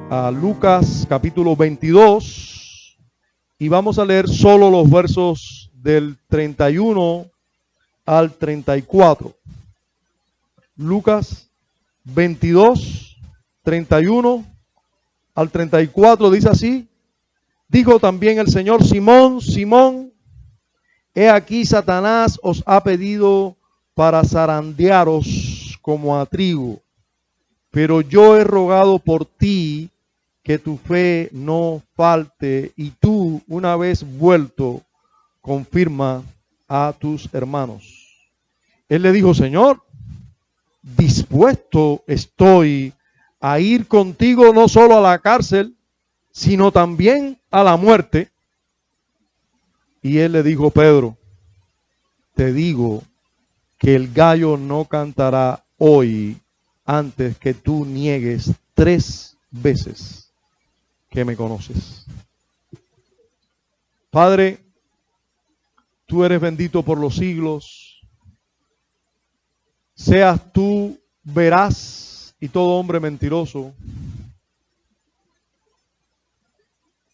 a Lucas capítulo 22 y vamos a leer solo los versos del 31 al 34. Lucas 22, 31 al 34 dice así: dijo también el Señor: Simón, Simón, he aquí Satanás os ha pedido para zarandearos como a trigo, pero yo he rogado por ti que tu fe no falte, y tú, una vez vuelto, confirma a tus hermanos. Él le dijo: Señor, dispuesto estoy a ir contigo no solo a la cárcel, sino también a la muerte. Y él le dijo: Pedro, te digo que el gallo no cantará hoy antes que tú niegues 3 veces que me conoces. Padre, tú eres bendito por los siglos. Seas tú veraz y todo hombre mentiroso.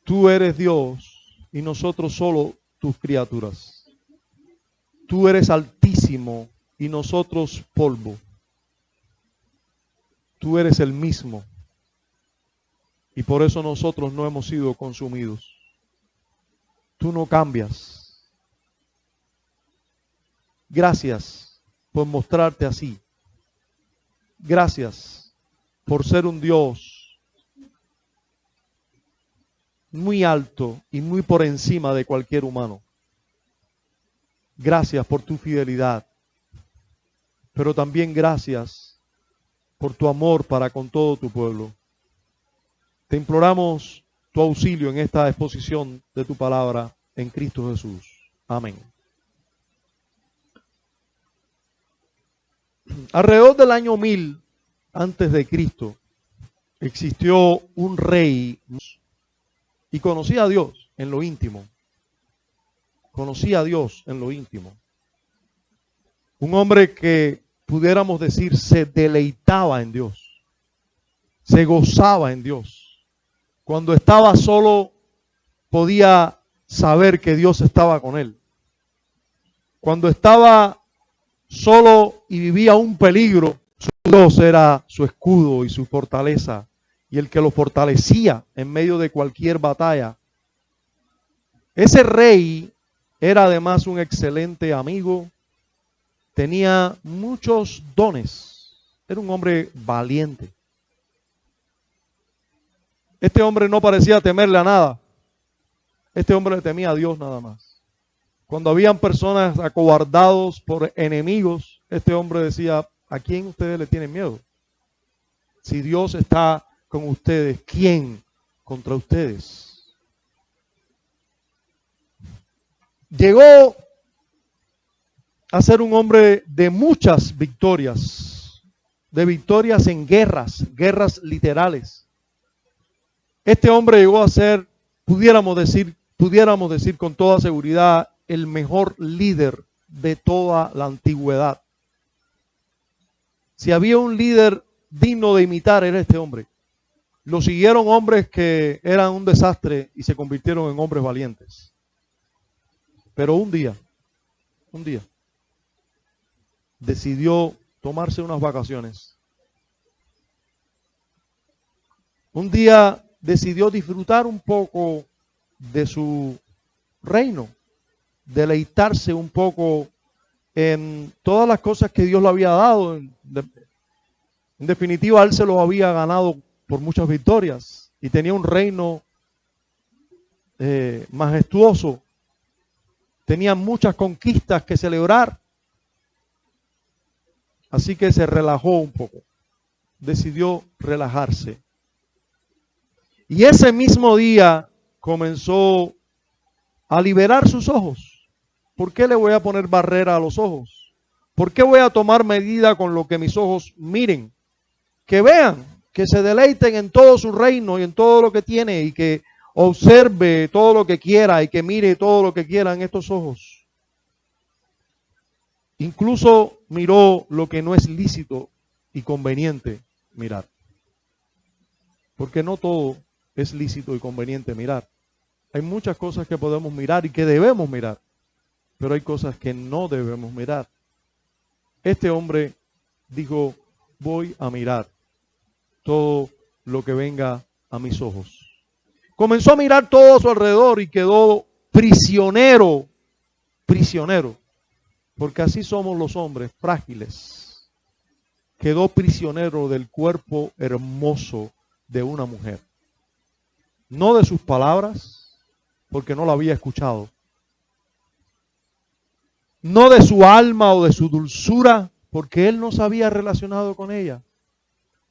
Tú eres Dios y nosotros solo tus criaturas. Tú eres altísimo y nosotros polvo. Tú eres el mismo y por eso nosotros no hemos sido consumidos. Tú no cambias. Gracias por mostrarte así. Gracias por ser un Dios muy alto y muy por encima de cualquier humano. Gracias por tu fidelidad, pero también gracias por tu amor para con todo tu pueblo. Te imploramos tu auxilio en esta exposición de tu palabra en Cristo Jesús. Amén. Alrededor del año 1000 antes de Cristo existió un rey y conocía a Dios en lo íntimo. Conocía a Dios en lo íntimo. Un hombre que pudiéramos decir se deleitaba en Dios. Se gozaba en Dios. Cuando estaba solo podía saber que Dios estaba con él. Cuando estaba solo y vivía un peligro, su Dios era su escudo y su fortaleza, y el que lo fortalecía en medio de cualquier batalla. Ese rey era además un excelente amigo, tenía muchos dones, era un hombre valiente. Este hombre no parecía temerle a nada. Este hombre le temía a Dios nada más. Cuando habían personas acobardados por enemigos, este hombre decía: ¿a quién ustedes le tienen miedo? Si Dios está con ustedes, ¿quién contra ustedes? Llegó a ser un hombre de muchas victorias, de victorias en guerras literales. Este hombre llegó a ser, pudiéramos decir con toda seguridad, el mejor líder de toda la antigüedad. Si había un líder digno de imitar, era este hombre. Lo siguieron hombres que eran un desastre y se convirtieron en hombres valientes. Pero un día, decidió tomarse unas vacaciones. Un día decidió disfrutar un poco de su reino, deleitarse un poco en todas las cosas que Dios le había dado. En definitiva, él se lo había ganado por muchas victorias y tenía un reino majestuoso. Tenía muchas conquistas que celebrar. Así que se relajó un poco. Decidió relajarse. Y ese mismo día comenzó a liberar sus ojos. ¿Por qué le voy a poner barrera a los ojos? ¿Por qué voy a tomar medida con lo que mis ojos miren? Que vean, que se deleiten en todo su reino y en todo lo que tiene, y que observe todo lo que quiera y que mire todo lo que quiera en estos ojos. Incluso miró lo que no es lícito y conveniente mirar. porque no todo es lícito y conveniente mirar. Hay muchas cosas que podemos mirar y que debemos mirar, pero hay cosas que no debemos mirar. Este hombre dijo, voy a mirar todo lo que venga a mis ojos. Comenzó a mirar todo a su alrededor y quedó prisionero, porque así somos los hombres, frágiles. Quedó prisionero del cuerpo hermoso de una mujer. No de sus palabras, porque no la había escuchado. No de su alma o de su dulzura, porque él no se había relacionado con ella.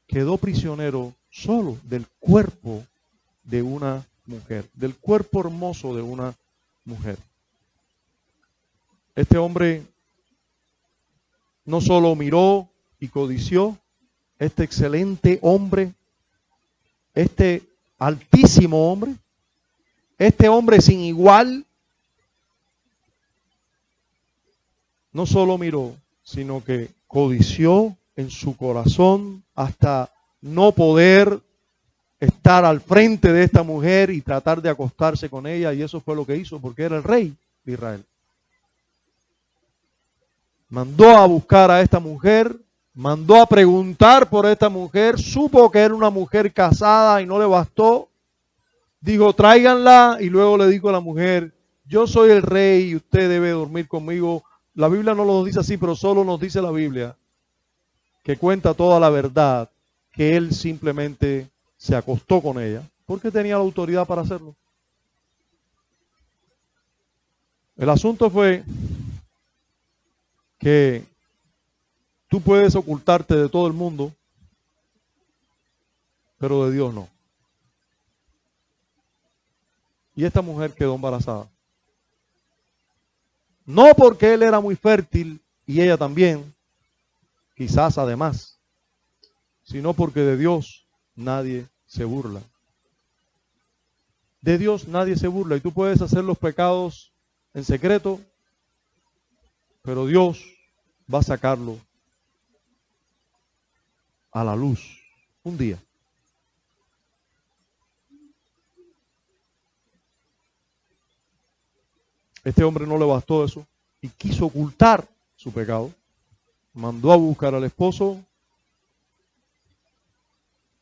Quedó prisionero solo del cuerpo de una mujer, del cuerpo hermoso de una mujer. Este hombre no solo miró y codició, este excelente hombre, este altísimo hombre, este hombre sin igual, no solo miró, sino que codició en su corazón hasta no poder estar al frente de esta mujer y tratar de acostarse con ella, y eso fue lo que hizo, porque era el rey de Israel. Mandó a buscar a esta mujer, mandó a preguntar por esta mujer, supo que era una mujer casada y no le bastó, dijo tráiganla, y luego le dijo a la mujer, yo soy el rey y usted debe dormir conmigo. La Biblia no lo dice así, pero solo nos dice la Biblia que cuenta toda la verdad, que él simplemente se acostó con ella, porque tenía la autoridad para hacerlo. El asunto fue que tú puedes ocultarte de todo el mundo, pero de Dios no. Y esta mujer quedó embarazada. No porque él era muy fértil y ella también, quizás además, sino porque de Dios nadie se burla. De Dios nadie se burla y tú puedes hacer los pecados en secreto, pero Dios va a sacarlo a la luz un día. Este hombre no le bastó eso y quiso ocultar su pecado. Mandó a buscar al esposo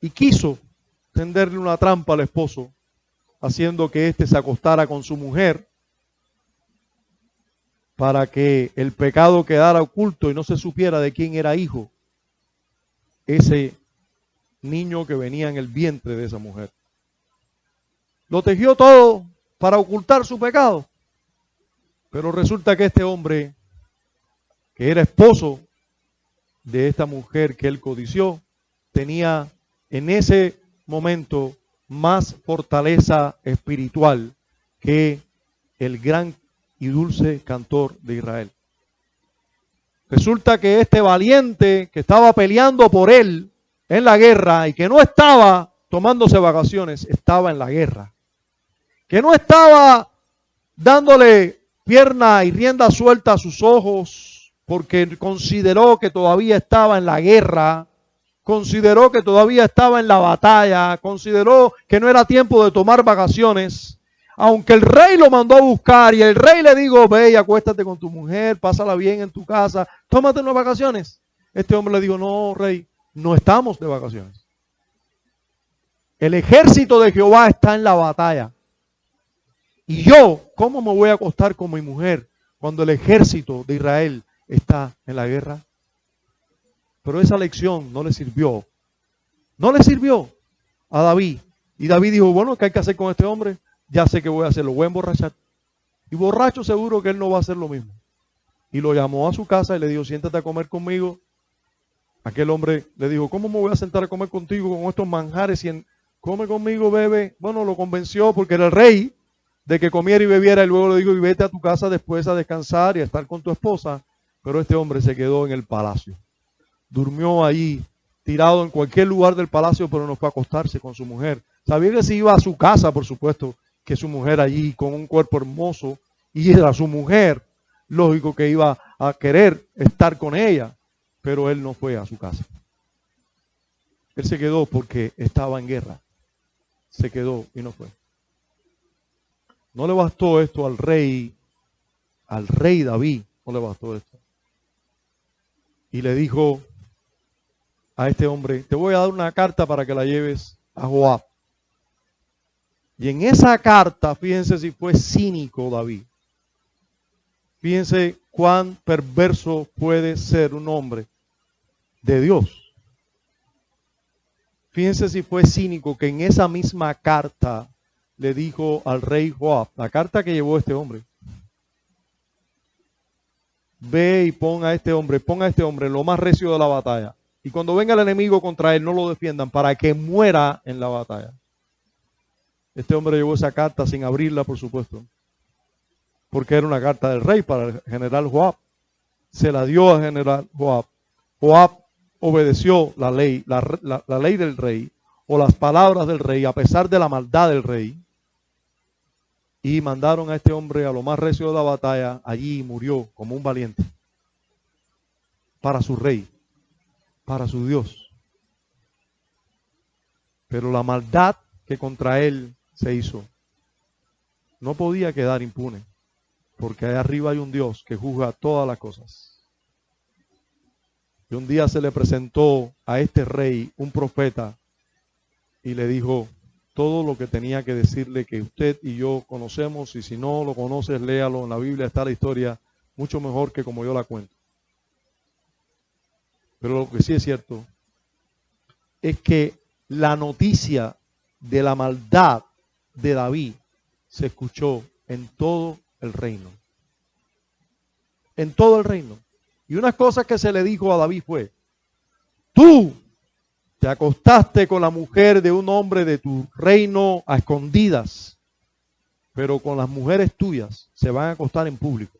y quiso tenderle una trampa al esposo, haciendo que éste se acostara con su mujer para que el pecado quedara oculto y no se supiera de quién era hijo ese niño que venía en el vientre de esa mujer. Lo tejió todo para ocultar su pecado. Pero resulta que este hombre, que era esposo de esta mujer que él codició, tenía en ese momento más fortaleza espiritual que el gran y dulce cantor de Israel. Resulta que este valiente que estaba peleando por él en la guerra y que no estaba tomándose vacaciones, estaba en la guerra. Que no estaba dándole pierna y rienda suelta a sus ojos porque consideró que todavía estaba en la guerra, consideró que todavía estaba en la batalla, consideró que no era tiempo de tomar vacaciones, aunque el rey lo mandó a buscar y el rey le dijo, ve y acuéstate con tu mujer, pásala bien en tu casa, tómate unas vacaciones. Este hombre le dijo, no, rey, no estamos de vacaciones. El ejército de Jehová está en la batalla. Y yo, ¿cómo me voy a acostar con mi mujer cuando el ejército de Israel está en la guerra? Pero esa lección no le sirvió. No le sirvió a David. Y David dijo, bueno, ¿qué hay que hacer con este hombre? Ya sé que voy a hacerlo, voy a emborrachar. Y borracho seguro que él no va a hacer lo mismo. Y lo llamó a su casa y le dijo, siéntate a comer conmigo. Aquel hombre le dijo, ¿cómo me voy a sentar a comer contigo con estos manjares? Come conmigo, bebe. Bueno, lo convenció porque era el rey, de que comiera y bebiera, y luego le digo, y vete a tu casa después a descansar y a estar con tu esposa. Pero este hombre se quedó en el palacio. Durmió allí, tirado en cualquier lugar del palacio, pero no fue a acostarse con su mujer. Sabía que se iba a su casa, por supuesto, que su mujer allí, con un cuerpo hermoso, y era su mujer, lógico que iba a querer estar con ella, pero él no fue a su casa. Él se quedó porque estaba en guerra. se quedó y no fue. No le bastó esto al rey David, no le bastó esto. Y le dijo a este hombre, te voy a dar una carta para que la lleves a Joab. Y en esa carta, fíjense si fue cínico David. Fíjense cuán perverso puede ser un hombre de Dios. Fíjense si fue cínico que en esa misma carta le dijo al rey Joab, la carta que llevó este hombre, ve y pon a este hombre en lo más recio de la batalla. Y cuando venga el enemigo contra él, no lo defiendan para que muera en la batalla. Este hombre llevó esa carta sin abrirla, por supuesto, porque era una carta del rey para el general Joab. Se la dio al general Joab. Joab obedeció la ley, la ley del rey, o las palabras del rey, a pesar de la maldad del rey. Y mandaron a este hombre a lo más recio de la batalla. Allí murió como un valiente. Para su rey, para su Dios. Pero la maldad que contra él se hizo no podía quedar impune. Porque allá arriba hay un Dios que juzga todas las cosas. Y un día se le presentó a este rey un profeta y le dijo todo lo que tenía que decirle, que usted y yo conocemos, y si no lo conoces, léalo, en la Biblia está la historia mucho mejor que como yo la cuento. Pero lo que sí es cierto es que la noticia de la maldad de David se escuchó en todo el reino. En todo el reino. Y una cosa que se le dijo a David fue, tú te acostaste con la mujer de un hombre de tu reino a escondidas, pero con las mujeres tuyas se van a acostar en público.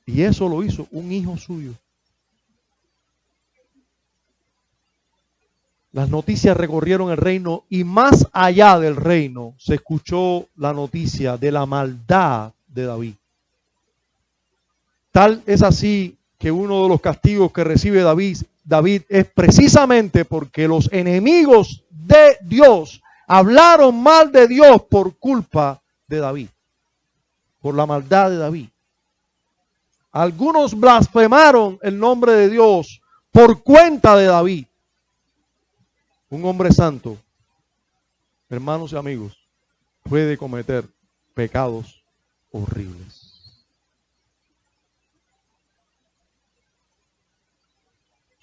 Y eso lo hizo un hijo suyo. Las noticias recorrieron el reino y más allá del reino se escuchó la noticia de la maldad de David. Tal es así que uno de los castigos que recibe David es precisamente porque los enemigos de Dios hablaron mal de Dios por culpa de David, por la maldad de David. Algunos blasfemaron el nombre de Dios por cuenta de David. Un hombre santo, hermanos y amigos, puede cometer pecados horribles.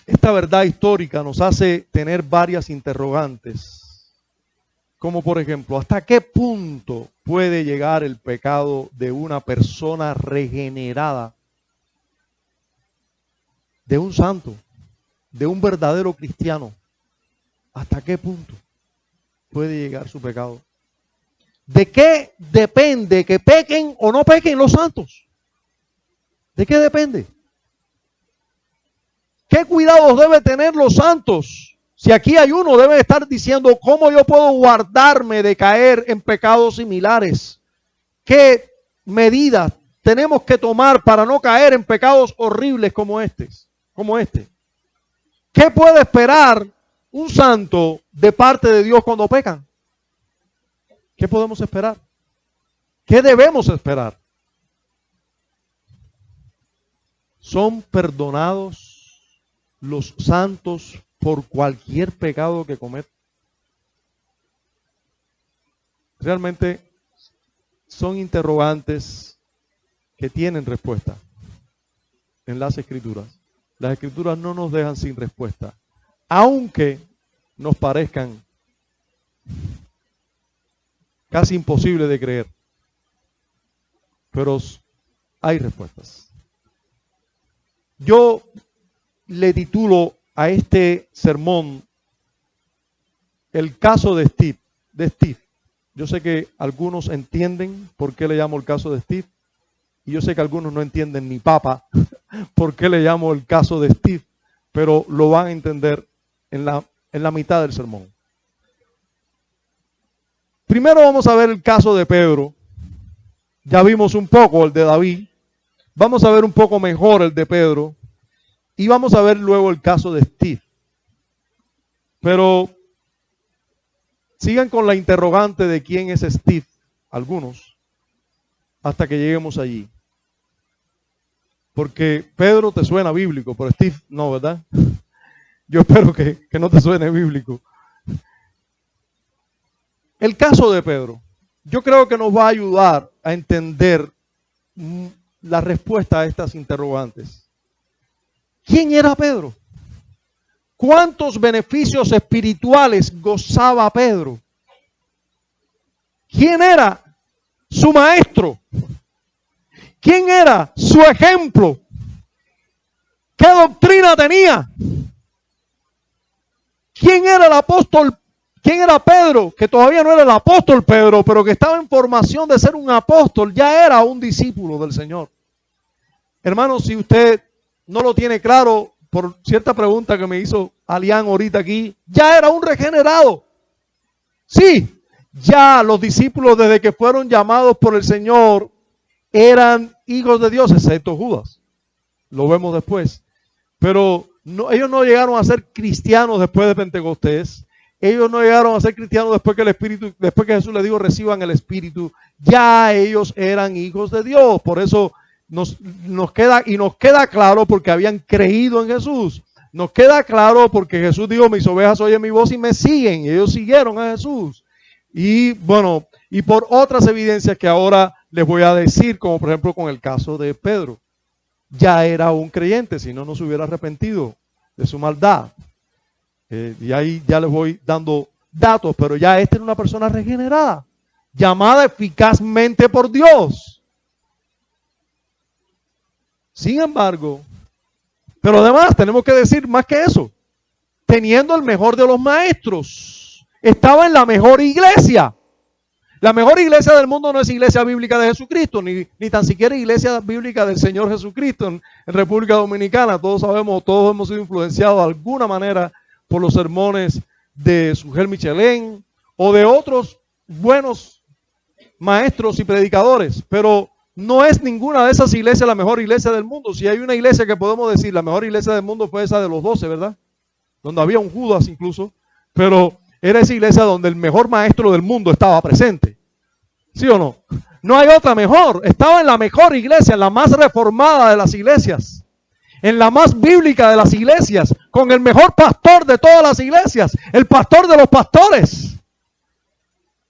Esta verdad histórica nos hace tener varias interrogantes, como por ejemplo, ¿hasta qué punto puede llegar el pecado de una persona regenerada, de un santo, de un verdadero cristiano? ¿Hasta qué punto puede llegar su pecado? ¿De qué depende que pequen o no pequen los santos? ¿De qué depende? ¿Qué cuidados deben tener los santos? Si aquí hay uno, debe estar diciendo, ¿cómo yo puedo guardarme de caer en pecados similares? ¿Qué medidas tenemos que tomar para no caer en pecados horribles como este? ¿Qué puede esperar un santo de parte de Dios cuando pecan? ¿Qué podemos esperar? ¿Qué debemos esperar? ¿Son perdonados los santos por cualquier pecado que cometen? Realmente son interrogantes que tienen respuesta en las Escrituras. Las Escrituras no nos dejan sin respuesta, aunque nos parezcan casi imposibles de creer, pero hay respuestas. Yo le titulo a este sermón el caso de Steve. Yo sé que algunos entienden por qué le llamo el caso de Steve, y yo sé que algunos no entienden ni papa por qué le llamo el caso de Steve, pero lo van a entender en la mitad del sermón. Primero vamos a ver el caso de Pedro. Ya vimos un poco el de David. Vamos a ver un poco mejor el de Pedro. Y vamos a ver luego el caso de Steve. Pero sigan con la interrogante de quién es Steve, algunos, hasta que lleguemos allí. Porque Pedro te suena bíblico, pero Steve no, ¿verdad? Yo espero que no te suene bíblico. El caso de Pedro, yo creo que nos va a ayudar a entender la respuesta a estas interrogantes. ¿Quién era Pedro? ¿Cuántos beneficios espirituales gozaba Pedro? ¿Quién era su maestro? ¿Quién era su ejemplo? ¿Qué doctrina tenía? ¿Quién era el apóstol? ¿Quién era Pedro? Que todavía no era el apóstol Pedro, pero que estaba en formación de ser un apóstol, ya era un discípulo del Señor. Hermano, si usted no lo tiene claro por cierta pregunta que me hizo Alián ahorita aquí, ya era un regenerado. Sí, ya los discípulos desde que fueron llamados por el Señor eran hijos de Dios, excepto Judas. Lo vemos después. Pero ellos no llegaron a ser cristianos después de Pentecostés. Ellos no llegaron a ser cristianos después que Jesús les dijo reciban el Espíritu. Ya ellos eran hijos de Dios. Por eso nos queda claro porque habían creído en Jesús. Nos queda claro porque Jesús dijo, mis ovejas oyen mi voz y me siguen. Y ellos siguieron a Jesús. Y bueno, y por otras evidencias que ahora les voy a decir, como por ejemplo con el caso de Pedro. Ya era un creyente, si no se hubiera arrepentido de su maldad. Y ahí ya les voy dando datos, pero ya esta era una persona regenerada, llamada eficazmente por Dios. Sin embargo, pero además tenemos que decir más que eso, teniendo el mejor de los maestros, estaba en la mejor iglesia. La mejor iglesia del mundo no es iglesia bíblica de Jesucristo, ni tan siquiera iglesia bíblica del Señor Jesucristo en República Dominicana. Todos sabemos, todos hemos sido influenciados de alguna manera por los sermones de Sugel Michelén o de otros buenos maestros y predicadores, pero no es ninguna de esas iglesias la mejor iglesia del mundo. Si hay una iglesia que podemos decir la mejor iglesia del mundo fue esa de los 12, ¿verdad? Donde había un Judas incluso, pero era esa iglesia donde el mejor maestro del mundo estaba presente. ¿Sí o no? No hay otra mejor. Estaba en la mejor iglesia, en la más reformada de las iglesias, en la más bíblica de las iglesias, con el mejor pastor de todas las iglesias, el pastor de los pastores.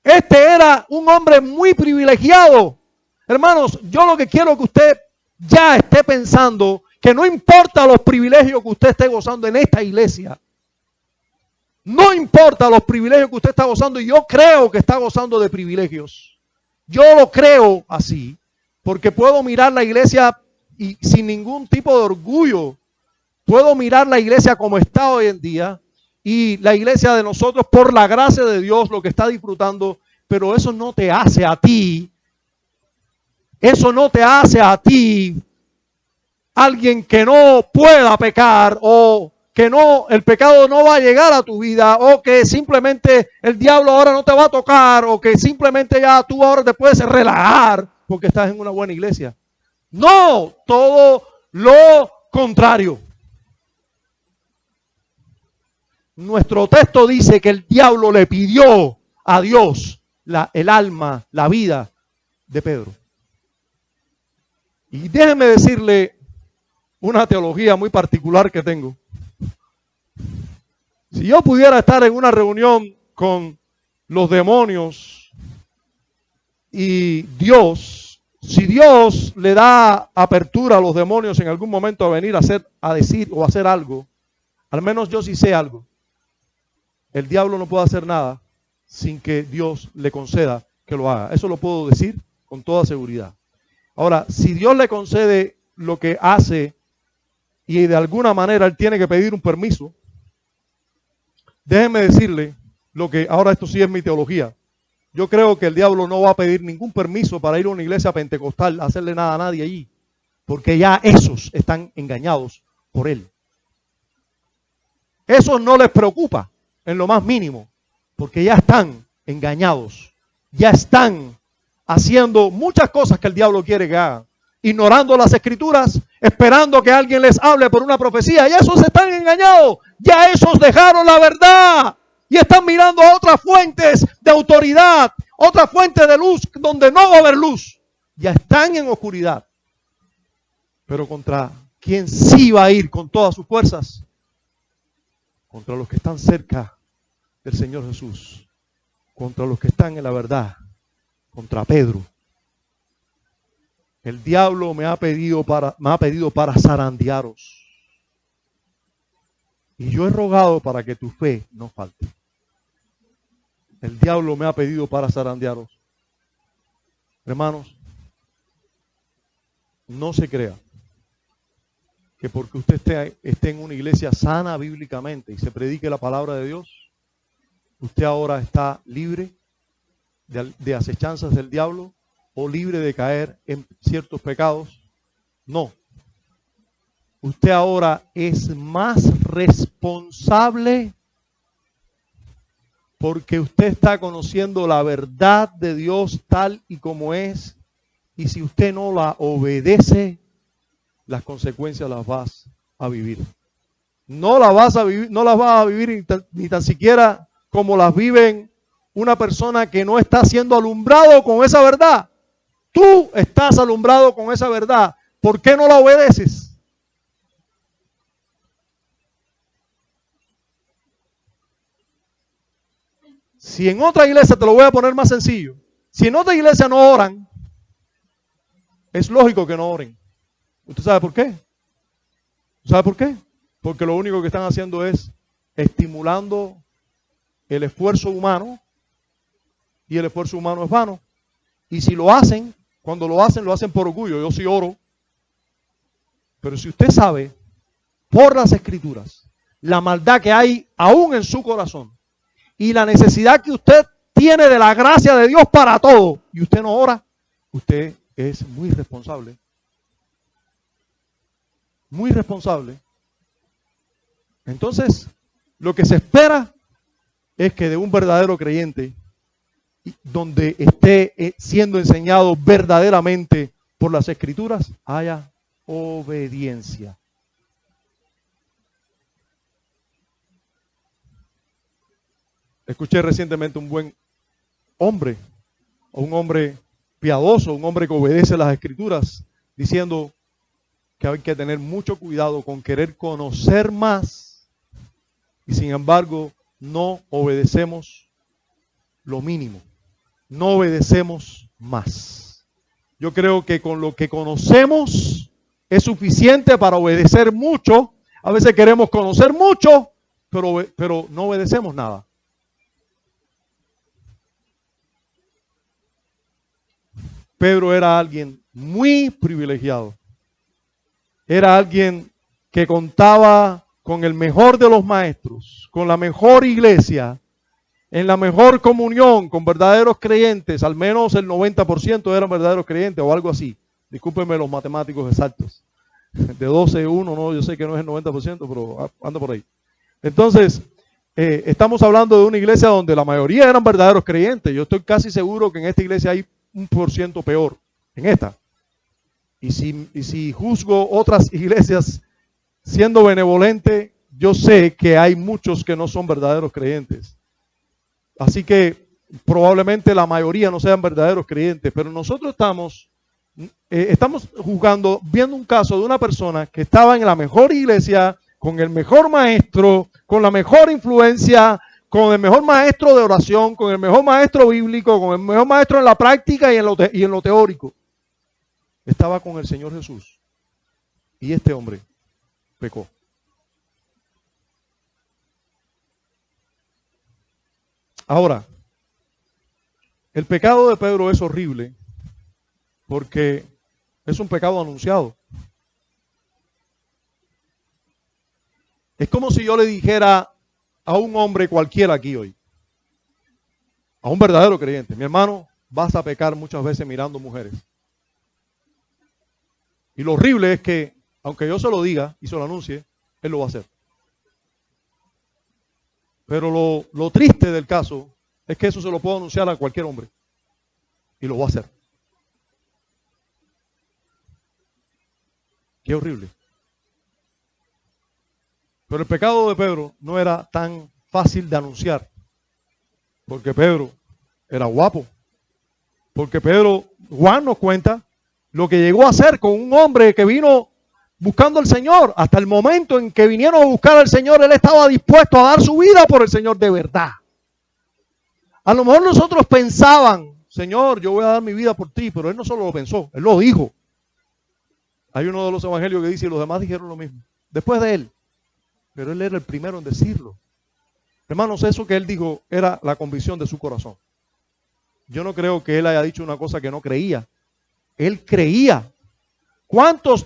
Este era un hombre muy privilegiado. Hermanos, yo lo que quiero que usted ya esté pensando, que no importa los privilegios que usted esté gozando en esta iglesia, no importa los privilegios que usted está gozando, y yo creo que está gozando de privilegios. Yo lo creo así, porque puedo mirar la iglesia y sin ningún tipo de orgullo, puedo mirar la iglesia como está hoy en día, y la iglesia de nosotros, por la gracia de Dios, lo que está disfrutando, pero eso no te hace a ti, alguien que no pueda pecar, o que no, el pecado no va a llegar a tu vida, o que simplemente el diablo ahora no te va a tocar, o que simplemente ya tú ahora te puedes relajar porque estás en una buena iglesia. No, todo lo contrario. Nuestro texto dice que el diablo le pidió a Dios el alma, la vida de Pedro. Y déjeme decirle una teología muy particular que tengo. Si yo pudiera estar en una reunión con los demonios y Dios, si Dios le da apertura a los demonios en algún momento a venir a decir o hacer algo, al menos yo sí sé algo. El diablo no puede hacer nada sin que Dios le conceda que lo haga. Eso lo puedo decir con toda seguridad. Ahora, si Dios le concede lo que hace y de alguna manera él tiene que pedir un permiso, déjeme decirle lo que, ahora esto sí es mi teología. Yo creo que el diablo no va a pedir ningún permiso para ir a una iglesia pentecostal a hacerle nada a nadie allí, porque ya esos están engañados por él. Eso no les preocupa en lo más mínimo, porque ya están engañados, ya están haciendo muchas cosas que el diablo quiere que hagan, ignorando las escrituras, esperando que alguien les hable por una profecía. Ya esos están engañados. Ya esos dejaron la verdad y están mirando a otras fuentes de autoridad, otras fuentes de luz donde no va a haber luz. Ya están en oscuridad. Pero contra quien sí va a ir con todas sus fuerzas, contra los que están cerca del Señor Jesús, contra los que están en la verdad, contra Pedro. El diablo me ha pedido para zarandearos. Y yo he rogado para que tu fe no falte. El diablo me ha pedido para zarandearos. Hermanos, no se crea que porque usted esté en una iglesia sana bíblicamente y se predique la palabra de Dios, usted ahora está libre de acechanzas del diablo o libre de caer en ciertos pecados. No. Usted ahora es más responsable porque usted está conociendo la verdad de Dios tal y como es, y si usted no la obedece, las consecuencias las vas a vivir. No las vas a vivir ni tan siquiera como las viven una persona que no está siendo alumbrado con esa verdad. Tú estás alumbrado con esa verdad. ¿Por qué no la obedeces? Si en otra iglesia, te lo voy a poner más sencillo, si en otra iglesia no oran, es lógico que no oren. ¿Usted sabe por qué? ¿Sabe por qué? Porque lo único que están haciendo es estimulando el esfuerzo humano, y el esfuerzo humano es vano. Y si lo hacen, cuando lo hacen por orgullo. Yo sí oro. Pero si usted sabe, por las Escrituras, la maldad que hay aún en su corazón, y la necesidad que usted tiene de la gracia de Dios para todo, y usted no ora, usted es muy responsable. Muy responsable. Entonces, lo que se espera es que de un verdadero creyente, donde esté siendo enseñado verdaderamente por las Escrituras, haya obediencia. Escuché recientemente un buen hombre, un hombre piadoso, un hombre que obedece las Escrituras, diciendo que hay que tener mucho cuidado con querer conocer más y sin embargo no obedecemos lo mínimo, no obedecemos más. Yo creo que con lo que conocemos es suficiente para obedecer mucho. A veces queremos conocer mucho, pero no obedecemos nada. Pedro era alguien muy privilegiado. Era alguien que contaba con el mejor de los maestros, con la mejor iglesia, en la mejor comunión, con verdaderos creyentes. Al menos el 90% eran verdaderos creyentes o algo así. Discúlpenme los matemáticos exactos. De 12, 1, no, yo sé que no es el 90%, pero anda por ahí. Entonces, estamos hablando de una iglesia donde la mayoría eran verdaderos creyentes. Yo estoy casi seguro que en esta iglesia hay 1% peor, en esta. Y si juzgo otras iglesias siendo benevolente, yo sé que hay muchos que no son verdaderos creyentes. Así que probablemente la mayoría no sean verdaderos creyentes, pero nosotros estamos juzgando, viendo un caso de una persona que estaba en la mejor iglesia, con el mejor maestro, con la mejor influencia, con el mejor maestro de oración, con el mejor maestro bíblico, con el mejor maestro en la práctica y en lo teórico. Estaba con el Señor Jesús. Y este hombre pecó. Ahora, el pecado de Pedro es horrible porque es un pecado anunciado. Es como si yo le dijera a un hombre cualquiera aquí hoy, a un verdadero creyente: mi hermano, vas a pecar muchas veces mirando mujeres. Y lo horrible es que, aunque yo se lo diga y se lo anuncie, él lo va a hacer. Pero lo triste del caso es que eso se lo puedo anunciar a cualquier hombre. Y lo va a hacer. Qué horrible. Pero el pecado de Pedro no era tan fácil de anunciar, porque Pedro era guapo, porque Pedro, Juan nos cuenta lo que llegó a hacer con un hombre que vino buscando al Señor. Hasta el momento en que vinieron a buscar al Señor, él estaba dispuesto a dar su vida por el Señor de verdad. A lo mejor nosotros pensaban, Señor, yo voy a dar mi vida por ti, pero él no solo lo pensó, él lo dijo. Hay uno de los evangelios que dice, y los demás dijeron lo mismo, después de él, pero él era el primero en decirlo. Hermanos, eso que él dijo era la convicción de su corazón. Yo no creo que él haya dicho una cosa que no creía. Él creía. ¿Cuántos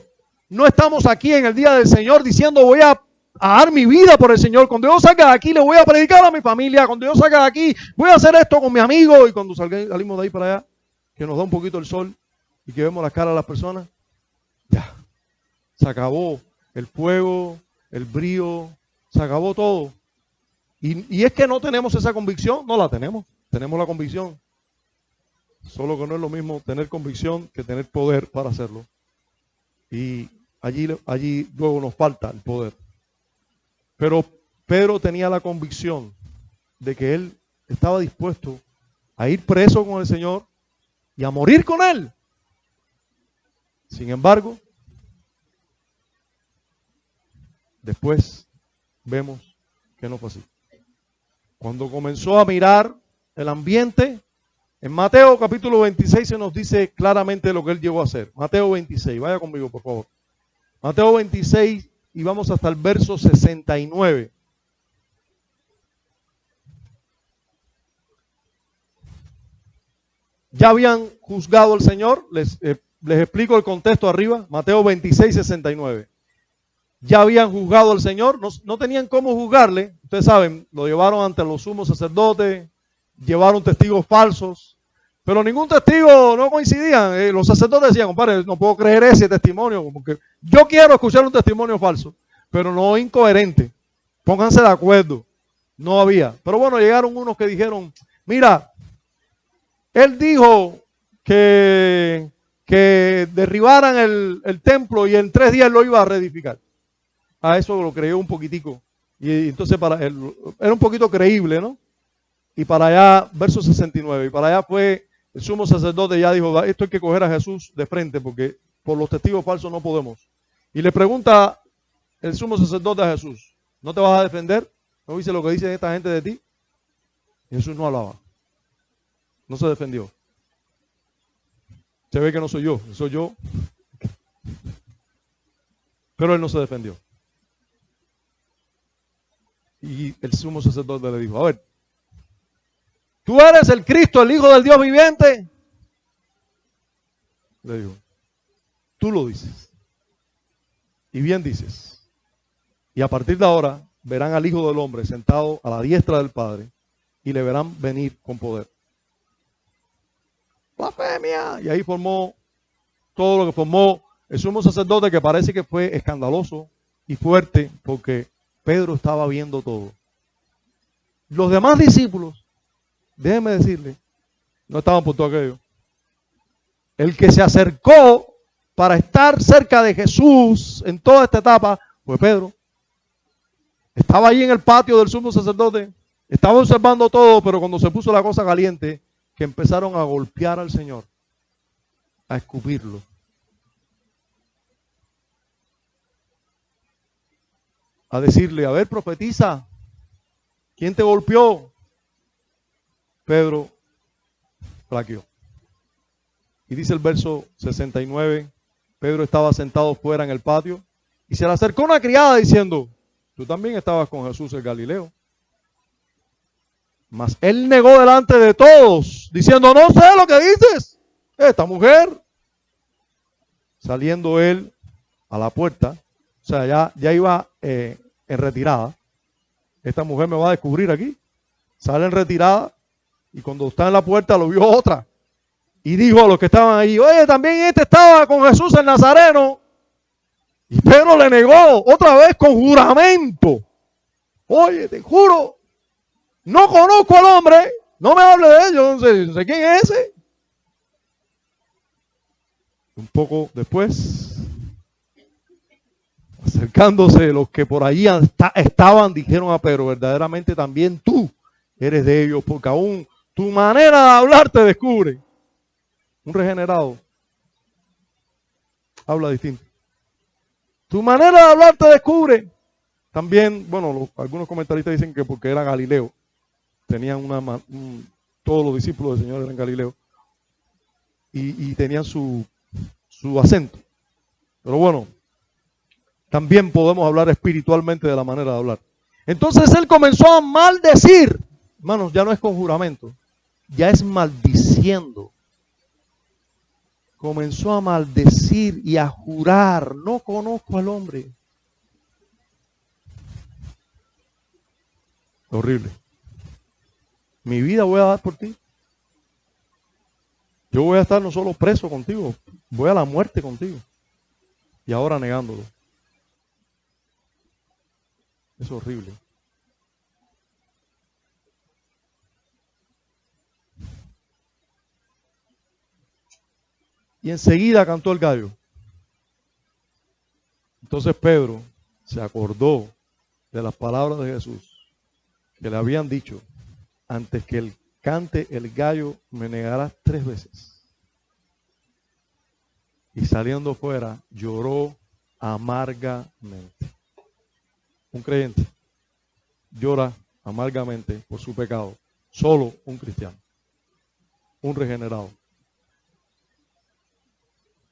no estamos aquí en el día del Señor diciendo voy a dar mi vida por el Señor? Cuando yo salga de aquí le voy a predicar a mi familia. Cuando yo salga de aquí voy a hacer esto con mi amigo. Y cuando salimos de ahí para allá, que nos da un poquito el sol y que vemos las caras de las personas, ya, se acabó el fuego, el brío, se acabó todo. Y es que no tenemos esa convicción, no la tenemos, tenemos la convicción. Solo que no es lo mismo tener convicción que tener poder para hacerlo. Y allí luego nos falta el poder. Pero Pedro tenía la convicción de que él estaba dispuesto a ir preso con el Señor y a morir con él. Sin embargo, después vemos que no fue así. Cuando comenzó a mirar el ambiente, en Mateo capítulo 26 se nos dice claramente lo que él llegó a hacer. Mateo 26, vaya conmigo por favor. Mateo 26 y vamos hasta el verso 69. Ya habían juzgado al Señor, les explico el contexto arriba, Mateo 26, 69. Ya habían juzgado al Señor, no tenían cómo juzgarle, ustedes saben, lo llevaron ante los sumos sacerdotes, llevaron testigos falsos, pero ningún testigo no coincidían. Los sacerdotes decían, compadre, no puedo creer ese testimonio, como que yo quiero escuchar un testimonio falso, pero no incoherente, pónganse de acuerdo, no había. Pero bueno, llegaron unos que dijeron, mira, él dijo que derribaran el templo y en 3 días lo iba a reedificar. A eso lo creyó un poquitico. Y entonces para él era un poquito creíble, ¿no? Y para allá, verso 69, y para allá fue el sumo sacerdote, ya dijo, esto hay que coger a Jesús de frente porque por los testigos falsos no podemos. Y le pregunta el sumo sacerdote a Jesús, ¿no te vas a defender? ¿No dice lo que dice esta gente de ti? Y Jesús no hablaba. No se defendió. Se ve que no soy yo. Pero él no se defendió. Y el sumo sacerdote le dijo, a ver, ¿tú eres el Cristo, el Hijo del Dios viviente? Le dijo, tú lo dices. Y bien dices. Y a partir de ahora verán al Hijo del Hombre sentado a la diestra del Padre y le verán venir con poder. Blasfemia. Y ahí formó todo lo que formó el sumo sacerdote, que parece que fue escandaloso y fuerte porque Pedro estaba viendo todo. Los demás discípulos, déjenme decirle, no estaban por todo aquello. El que se acercó para estar cerca de Jesús en toda esta etapa fue Pedro. Estaba allí en el patio del sumo sacerdote, estaba observando todo, pero cuando se puso la cosa caliente, que empezaron a golpear al Señor, a escupirlo. A decirle, a ver, profetiza, ¿quién te golpeó? Pedro flaqueó. Y dice el verso 69, Pedro estaba sentado fuera en el patio y se le acercó una criada diciendo, tú también estabas con Jesús el Galileo. Mas él negó delante de todos, diciendo, no sé lo que dices, esta mujer. Saliendo él a la puerta, o sea, ya iba en retirada. Esta mujer me va a descubrir aquí. Sale en retirada y cuando está en la puerta lo vio otra. Y dijo a los que estaban ahí, oye, también este estaba con Jesús el Nazareno. Y Pedro le negó otra vez con juramento. Oye, te juro, no conozco al hombre, no me hable de él, yo no sé quién es ese. Un poco después, acercándose los que por allí estaban, dijeron a Pedro, verdaderamente también tú eres de ellos, porque aún tu manera de hablar te descubre. Un regenerado habla distinto. Tu manera de hablar te descubre. También, bueno, algunos comentaristas dicen que porque era Galileo, tenían todos los discípulos del Señor eran Galileo, y tenían su acento. Pero bueno, también podemos hablar espiritualmente de la manera de hablar. Entonces él comenzó a maldecir. Hermanos, ya no es con juramento, ya es maldiciendo. Comenzó a maldecir y a jurar, no conozco al hombre. Horrible. Mi vida voy a dar por ti. Yo voy a estar no solo preso contigo, voy a la muerte contigo. Y ahora negándolo. Es horrible. Y enseguida cantó el gallo. Entonces Pedro se acordó de las palabras de Jesús que le habían dicho: antes que él cante el gallo, me negarás 3 veces. Y saliendo fuera, lloró amargamente. Un creyente llora amargamente por su pecado. Solo un cristiano, un regenerado.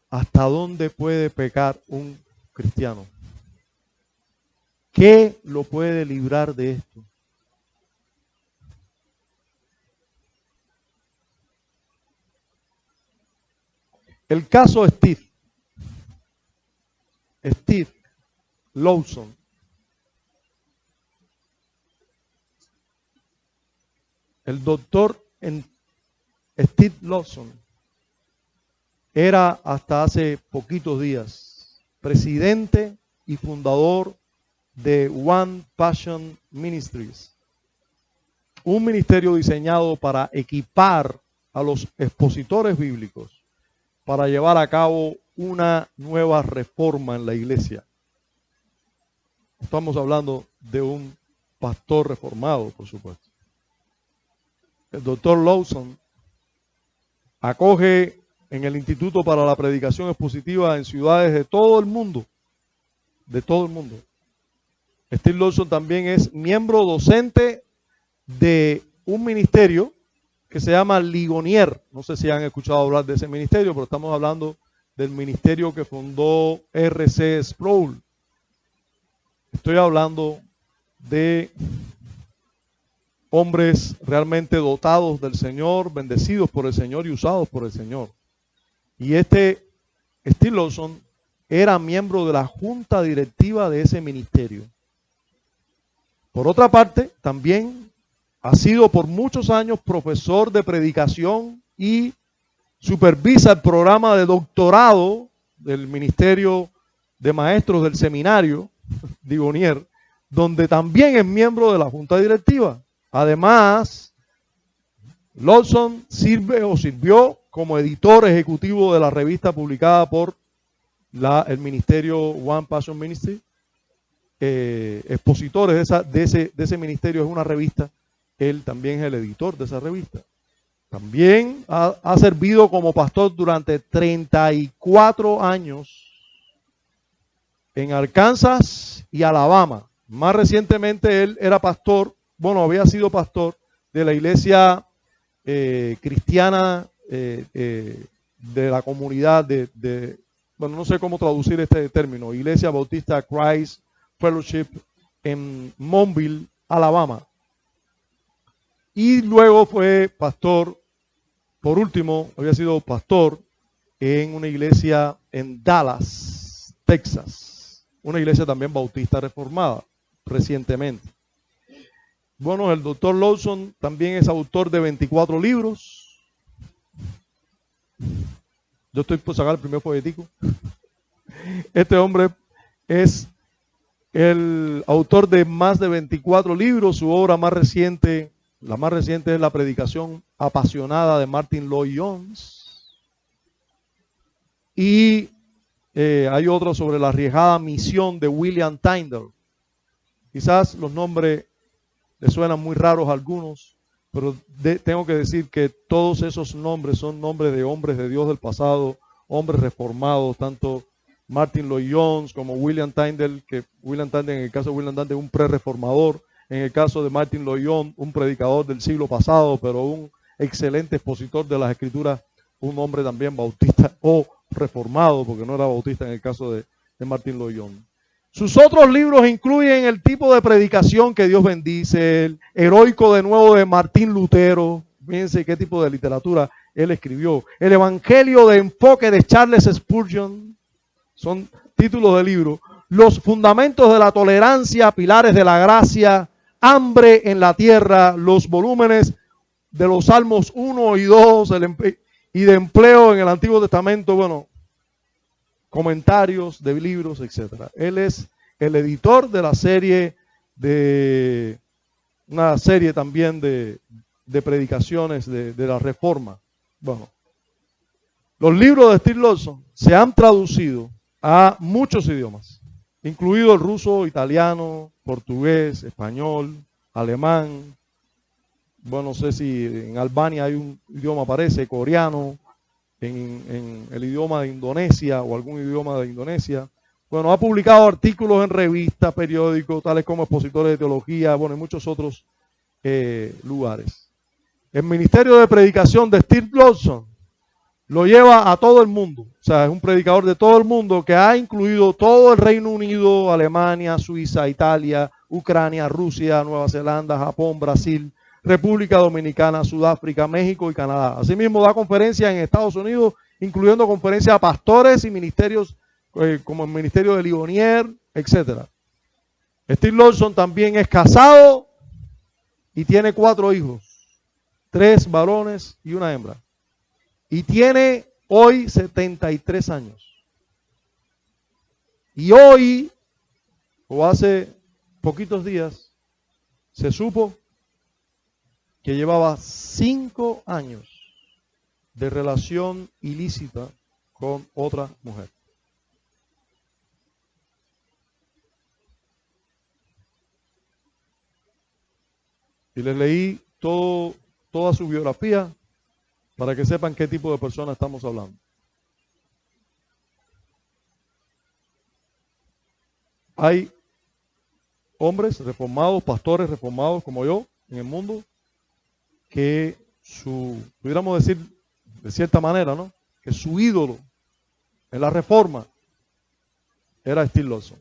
¿Hasta dónde puede pecar un cristiano? ¿Qué lo puede librar de esto? El caso Steve Lawson. El doctor Steve Lawson era hasta hace poquitos días presidente y fundador de One Passion Ministries, un ministerio diseñado para equipar a los expositores bíblicos para llevar a cabo una nueva reforma en la iglesia. Estamos hablando de un pastor reformado, por supuesto. El doctor Lawson acoge en el Instituto para la Predicación Expositiva en ciudades de todo el mundo. De todo el mundo. Steve Lawson también es miembro docente de un ministerio que se llama Ligonier. No sé si han escuchado hablar de ese ministerio, pero estamos hablando del ministerio que fundó R.C. Sproul. Estoy hablando de hombres realmente dotados del Señor, bendecidos por el Señor y usados por el Señor. Y Steve Lawson era miembro de la junta directiva de ese ministerio. Por otra parte, también ha sido por muchos años profesor de predicación y supervisa el programa de doctorado del Ministerio de Maestros del Seminario, Ligonier, donde también es miembro de la junta directiva. Además, Lawson sirvió como editor ejecutivo de la revista publicada por el ministerio One Passion Ministry. Expositores de ese ministerio es una revista. Él también es el editor de esa revista. También ha servido como pastor durante 34 años en Arkansas y Alabama. Más recientemente él era pastor, había sido pastor de la iglesia cristiana de la comunidad no sé cómo traducir este término, Iglesia Bautista Christ Fellowship en Mobile, Alabama. Y luego fue pastor, por último, había sido pastor en una iglesia en Dallas, Texas. Una iglesia también bautista reformada, recientemente. Bueno, el doctor Lawson también es autor de 24 libros. Yo estoy por sacar el primer folletico. Este hombre es el autor de más de 24 libros. Su obra más reciente, la más reciente, es La predicación apasionada de Martin Lloyd-Jones. Y Hay otro sobre la arriesgada misión de William Tyndale. Quizás los nombres le suenan muy raros a algunos, pero tengo que decir que todos esos nombres son nombres de hombres de Dios del pasado, hombres reformados, tanto Martin Lloyd-Jones como William Tyndale, que William Tyndale, en el caso de William Tyndale, un pre-reformador, en el caso de Martin Lloyd-Jones, un predicador del siglo pasado, pero un excelente expositor de las Escrituras, un hombre también bautista o reformado, porque no era bautista en el caso de Martin Lloyd-Jones. Sus otros libros incluyen el tipo de predicación que Dios bendice, el heroico de nuevo de Martín Lutero, fíjense qué tipo de literatura él escribió, el Evangelio de enfoque de Charles Spurgeon, son títulos de libros, los fundamentos de la tolerancia, pilares de la gracia, hambre en la tierra, los volúmenes de los Salmos 1 y 2 y de empleo en el Antiguo Testamento, bueno, comentarios de libros, etcétera. Él es el editor de la serie una serie también de predicaciones de la Reforma. Bueno, los libros de Steve Lawson se han traducido a muchos idiomas, incluido el ruso, italiano, portugués, español, alemán. Bueno, no sé si en Albania hay un idioma, parece, coreano, en el idioma de Indonesia o algún idioma de Indonesia. Bueno, ha publicado artículos en revistas, periódicos, tales como Expositores de Teología, bueno, y muchos otros lugares. El ministerio de predicación de Steve Lawson lo lleva a todo el mundo. O sea, es un predicador de todo el mundo que ha incluido todo el Reino Unido, Alemania, Suiza, Italia, Ucrania, Rusia, Nueva Zelanda, Japón, Brasil, República Dominicana, Sudáfrica, México y Canadá. Asimismo, da conferencias en Estados Unidos, incluyendo conferencias a pastores y ministerios como el ministerio de Ligonier, etc. Steve Lawson también es casado y tiene 4 hijos, 3 varones y una hembra. Y tiene hoy 73 años. Y hoy, o hace poquitos días, se supo que llevaba 5 años de relación ilícita con otra mujer. Y les leí toda su biografía para que sepan qué tipo de persona estamos hablando. Hay hombres reformados, pastores reformados como yo en el mundo, que pudiéramos decir de cierta manera, ¿no?, que su ídolo en la Reforma era Steve Lawson.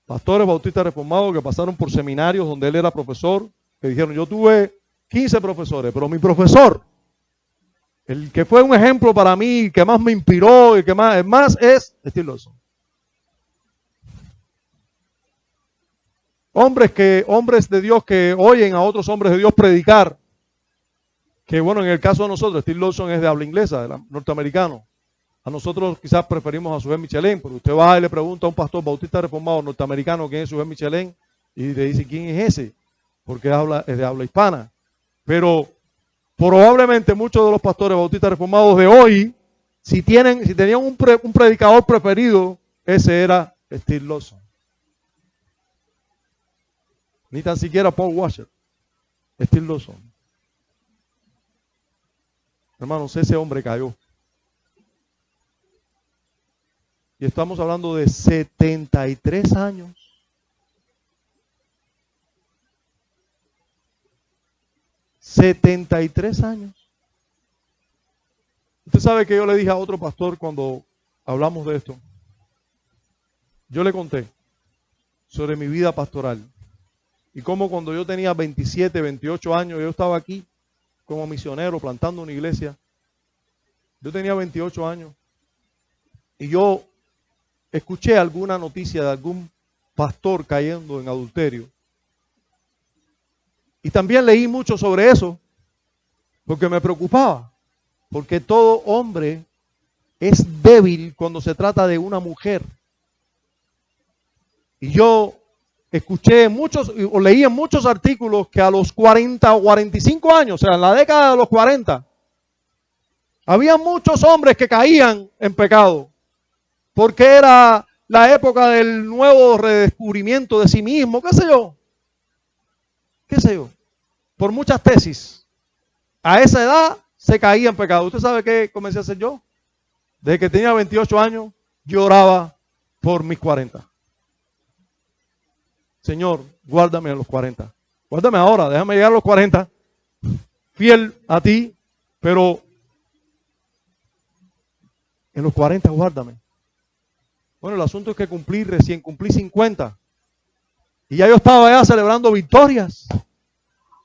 Pastores bautistas reformados que pasaron por seminarios donde él era profesor, que dijeron, yo tuve 15 profesores, pero mi profesor, el que fue un ejemplo para mí, el que más me inspiró, el que más es Steve Lawson. Hombres de Dios que oyen a otros hombres de Dios predicar, que bueno, en el caso de nosotros, Steve Lawson es de habla inglesa, norteamericano. A nosotros quizás preferimos a Suje Michelén, porque usted va y le pregunta a un pastor bautista reformado norteamericano quién es Suje Michelén, y le dice quién es ese, porque es de habla hispana. Pero probablemente muchos de los pastores bautistas reformados de hoy, si tenían un predicador preferido, ese era Steve Lawson. Ni tan siquiera Paul Washer, Steve Lawson. Hermanos, ese hombre cayó. Y estamos hablando de 73 años. ¿73 años? Usted sabe que yo le dije a otro pastor cuando hablamos de esto. Yo le conté sobre mi vida pastoral. Y cómo cuando yo tenía 27, 28 años, yo estaba aquí como misionero plantando una iglesia. Yo tenía 28 años. Y yo escuché alguna noticia de algún pastor cayendo en adulterio. Y también leí mucho sobre eso, porque me preocupaba. Porque todo hombre es débil cuando se trata de una mujer. Y yo escuché o leí en muchos artículos que a los 40 o 45 años, o sea, en la década de los 40, Había muchos hombres que caían en pecado, porque era la época del nuevo redescubrimiento de sí mismo, qué sé yo, por muchas tesis. A esa edad se caía en pecado. ¿Usted sabe qué comencé a hacer yo? Desde que tenía 28 años, yo oraba por mis 40. Señor, guárdame a los 40. Guárdame ahora, déjame llegar a los 40. Fiel a ti, pero en los 40 guárdame. Bueno, el asunto es que recién cumplí 50. Y ya yo estaba ya celebrando victorias.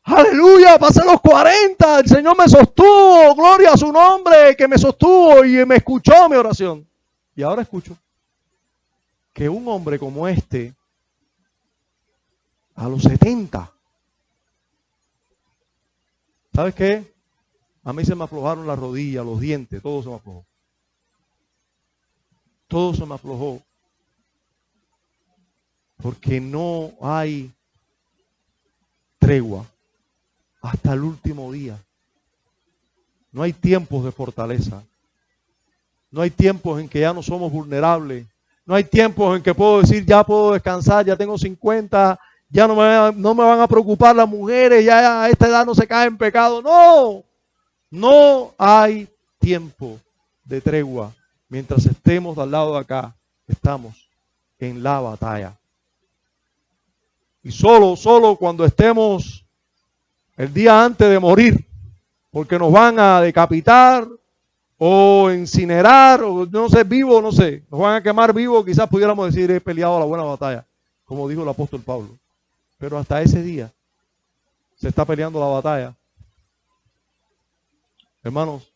Aleluya, pasé los 40, el Señor me sostuvo, gloria a su nombre, que me sostuvo y me escuchó mi oración. Y ahora escucho que un hombre como este, a los 70, ¿sabes qué? A mí se me aflojaron las rodillas, los dientes, todo se me aflojó. Todo se me aflojó. Porque no hay tregua hasta el último día. No hay tiempos de fortaleza. No hay tiempos en que ya no somos vulnerables. No hay tiempos en que puedo decir, ya puedo descansar, ya tengo 50, ya no me van a preocupar las mujeres, ya a esta edad no se cae en pecado. No, no hay tiempo de tregua. Mientras estemos al lado de acá, estamos en la batalla. Y solo cuando estemos el día antes de morir, porque nos van a decapitar o incinerar, o no sé, vivo, no sé, nos van a quemar vivo, quizás pudiéramos decir, he peleado la buena batalla, como dijo el apóstol Pablo. Pero hasta ese día se está peleando la batalla. Hermanos,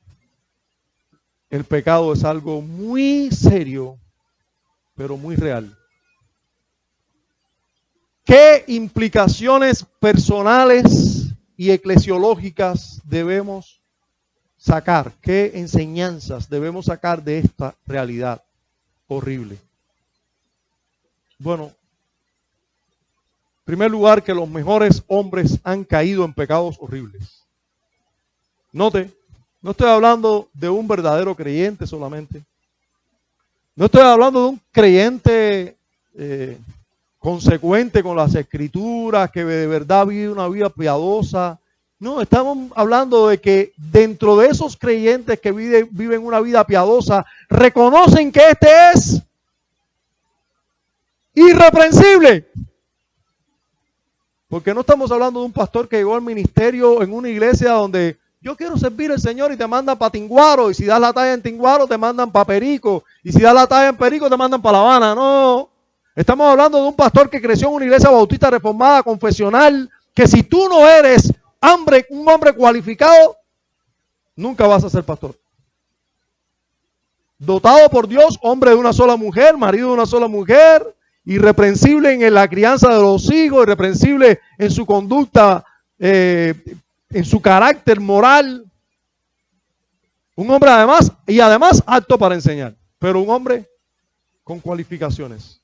el pecado es algo muy serio, pero muy real. ¿Qué implicaciones personales y eclesiológicas debemos sacar? ¿Qué enseñanzas debemos sacar de esta realidad horrible? Bueno, en primer lugar, que los mejores hombres han caído en pecados horribles. Note, no estoy hablando de un verdadero creyente solamente. No estoy hablando de un creyente consecuente con las escrituras, que de verdad vive una vida piadosa. No, estamos hablando de que dentro de esos creyentes que viven una vida piadosa, reconocen que este es irreprensible. Porque no estamos hablando de un pastor que llegó al ministerio en una iglesia donde yo quiero servir al Señor y te mandan para Tinguaro, y si das la talla en Tinguaro te mandan para Perico, y si das la talla en Perico te mandan para La Habana. No, estamos hablando de un pastor que creció en una iglesia bautista reformada, confesional, que si tú no eres un hombre cualificado, nunca vas a ser pastor. Dotado por Dios, hombre de una sola mujer, marido de una sola mujer, irreprensible en la crianza de los hijos, irreprensible en su conducta, en su carácter moral. Un hombre además apto para enseñar, pero un hombre con cualificaciones.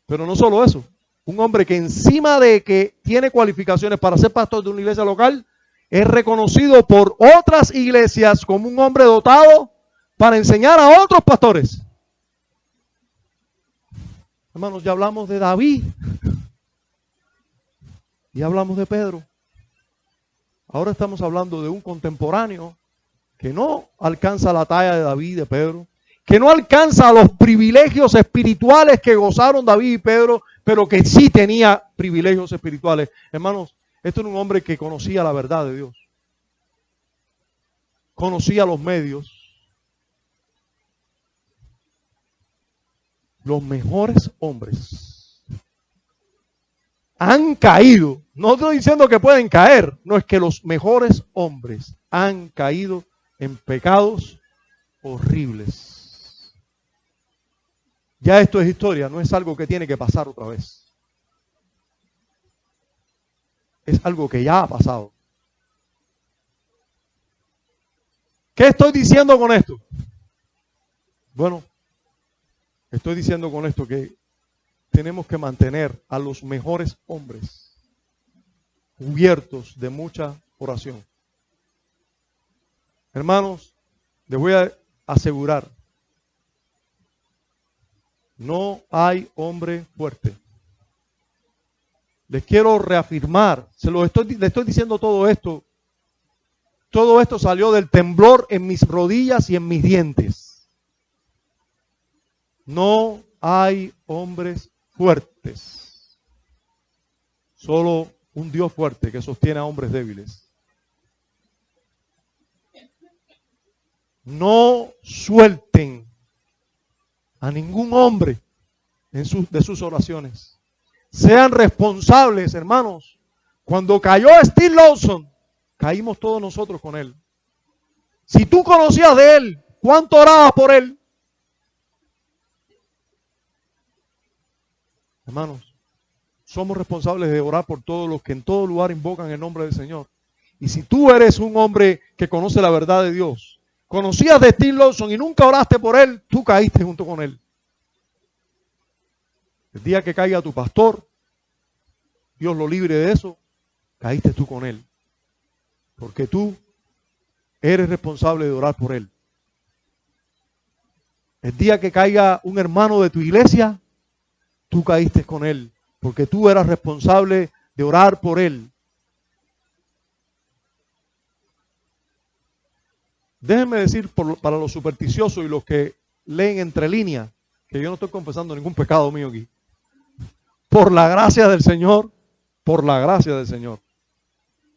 Pero no solo eso, un hombre que encima de que tiene cualificaciones para ser pastor de una iglesia local, es reconocido por otras iglesias como un hombre dotado para enseñar a otros pastores. Hermanos, ya hablamos de David, ya hablamos de Pedro. Ahora estamos hablando de un contemporáneo que no alcanza la talla de David y de Pedro, que no alcanza los privilegios espirituales que gozaron David y Pedro, pero que sí tenía privilegios espirituales. Hermanos, esto era un hombre que conocía la verdad de Dios, conocía los medios. Los mejores hombres han caído. No estoy diciendo que pueden caer, no, es que los mejores hombres han caído en pecados horribles. Ya esto es historia, no es algo que tiene que pasar otra vez. Es algo que ya ha pasado. ¿Qué estoy diciendo con esto? Bueno, estoy diciendo con esto que tenemos que mantener a los mejores hombres cubiertos de mucha oración. Hermanos, les voy a asegurar, no hay hombre fuerte. Les quiero reafirmar, le estoy diciendo todo esto. Todo esto salió del temblor en mis rodillas y en mis dientes. No hay hombres fuertes. Solo un Dios fuerte que sostiene a hombres débiles. No suelten a ningún hombre de sus oraciones. Sean responsables, hermanos. Cuando cayó Steve Lawson, caímos todos nosotros con él. Si tú conocías de él, ¿cuánto orabas por él? Hermanos, somos responsables de orar por todos los que en todo lugar invocan el nombre del Señor. Y si tú eres un hombre que conoce la verdad de Dios, conocías de Steve Lawson y nunca oraste por él, tú caíste junto con él. El día que caiga tu pastor, Dios lo libre de eso, caíste tú con él. Porque tú eres responsable de orar por él. El día que caiga un hermano de tu iglesia, tú caíste con él. Porque tú eras responsable de orar por él. Déjenme decir para los supersticiosos y los que leen entre líneas, que yo no estoy confesando ningún pecado mío aquí. Por la gracia del Señor,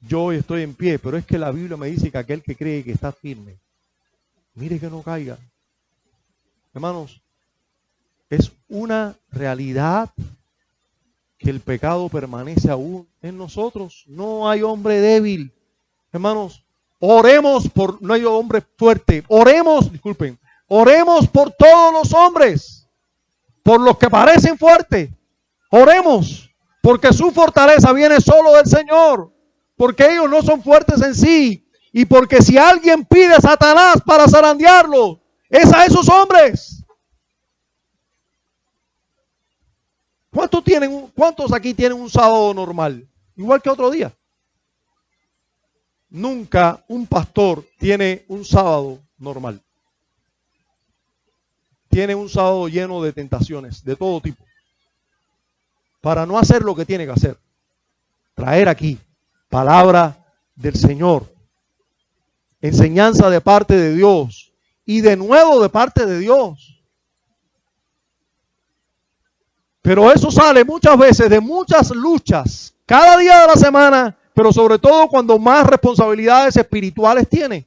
yo hoy estoy en pie, pero es que la Biblia me dice que aquel que cree que está firme, mire que no caiga. Hermanos, es una realidad que el pecado permanece aún en nosotros. No hay hombre débil. Hermanos, oremos por, no hay hombre fuerte. Oremos por todos los hombres, por los que parecen fuertes. Oremos, porque su fortaleza viene solo del Señor, porque ellos no son fuertes en sí, y porque si alguien pide a Satanás para zarandearlo, es a esos hombres. ¿Cuántos aquí tienen un sábado normal? Igual que otro día. Nunca un pastor tiene un sábado normal. Tiene un sábado lleno de tentaciones, de todo tipo. Para no hacer lo que tiene que hacer. Traer aquí palabra del Señor. Enseñanza de parte de Dios. Y de nuevo de parte de Dios. Pero eso sale muchas veces de muchas luchas. Cada día de la semana. Pero sobre todo cuando más responsabilidades espirituales tiene.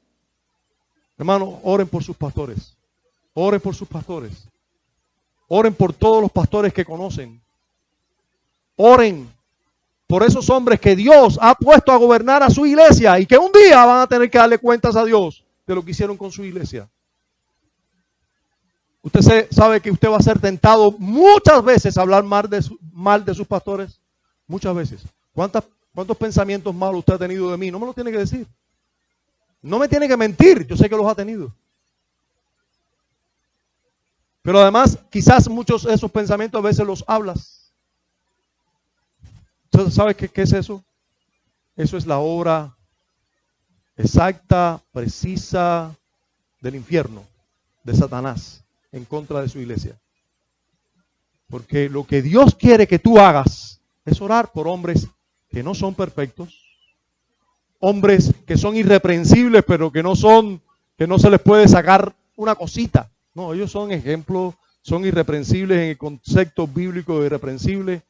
Hermanos, oren por sus pastores. Oren por sus pastores. Oren por todos los pastores que conocen. Oren por esos hombres que Dios ha puesto a gobernar a su iglesia y que un día van a tener que darle cuentas a Dios de lo que hicieron con su iglesia. Usted sabe que usted va a ser tentado muchas veces a hablar mal de sus pastores. Muchas veces. ¿Cuántos pensamientos malos usted ha tenido de mí? No me lo tiene que decir. No me tiene que mentir. Yo sé que los ha tenido. Pero además, quizás muchos de esos pensamientos a veces los hablas. ¿Usted sabe qué es eso? Eso es la obra exacta, precisa del infierno, de Satanás, en contra de su iglesia. Porque lo que Dios quiere que tú hagas es orar por hombres que no son perfectos, hombres que son irreprensibles, pero que no se les puede sacar una cosita. No, ellos son ejemplos, son irreprensibles en el concepto bíblico de irreprensible,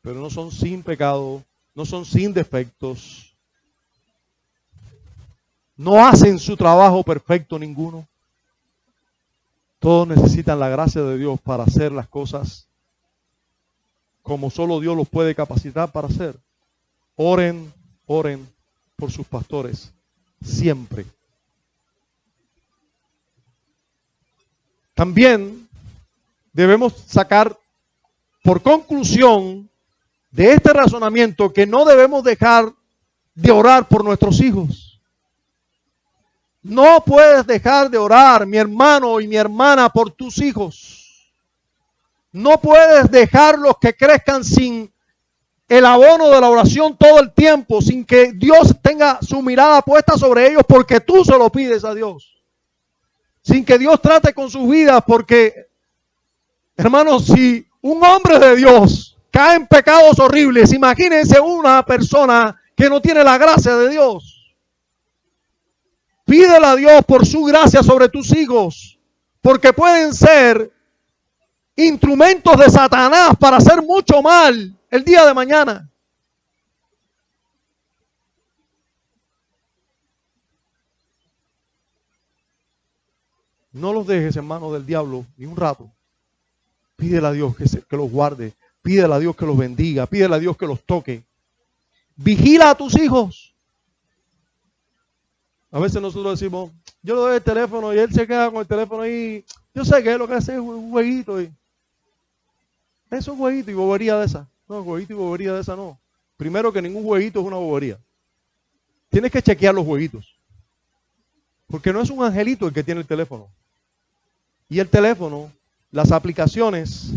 pero no son sin pecado, no son sin defectos. No hacen su trabajo perfecto ninguno. Todos necesitan la gracia de Dios para hacer las cosas como solo Dios los puede capacitar para hacer. Oren por sus pastores siempre. También debemos sacar por conclusión de este razonamiento que no debemos dejar de orar por nuestros hijos. No puedes dejar de orar, mi hermano y mi hermana, por tus hijos. No puedes dejarlos que crezcan sin el abono de la oración todo el tiempo, sin que Dios tenga su mirada puesta sobre ellos porque tú se lo pides a Dios. sin que Dios trate con sus vidas, porque, hermanos, si un hombre de Dios cae en pecados horribles, imagínense una persona que no tiene la gracia de Dios. Pídele a Dios por su gracia sobre tus hijos, porque pueden ser instrumentos de Satanás para hacer mucho mal el día de mañana. No los dejes en manos del diablo ni un rato. Pídele a Dios que los guarde. Pídele a Dios que los bendiga. Pídele a Dios que los toque. Vigila a tus hijos. A veces nosotros decimos, yo le doy el teléfono y él se queda con el teléfono ahí. Yo sé que es lo que hace es un jueguito. Eso es un jueguito y bobería de esa. No, jueguito y bobería de esa no. Primero que ningún jueguito es una bobería. Tienes que chequear los jueguitos. Porque no es un angelito el que tiene el teléfono. Y el teléfono, las aplicaciones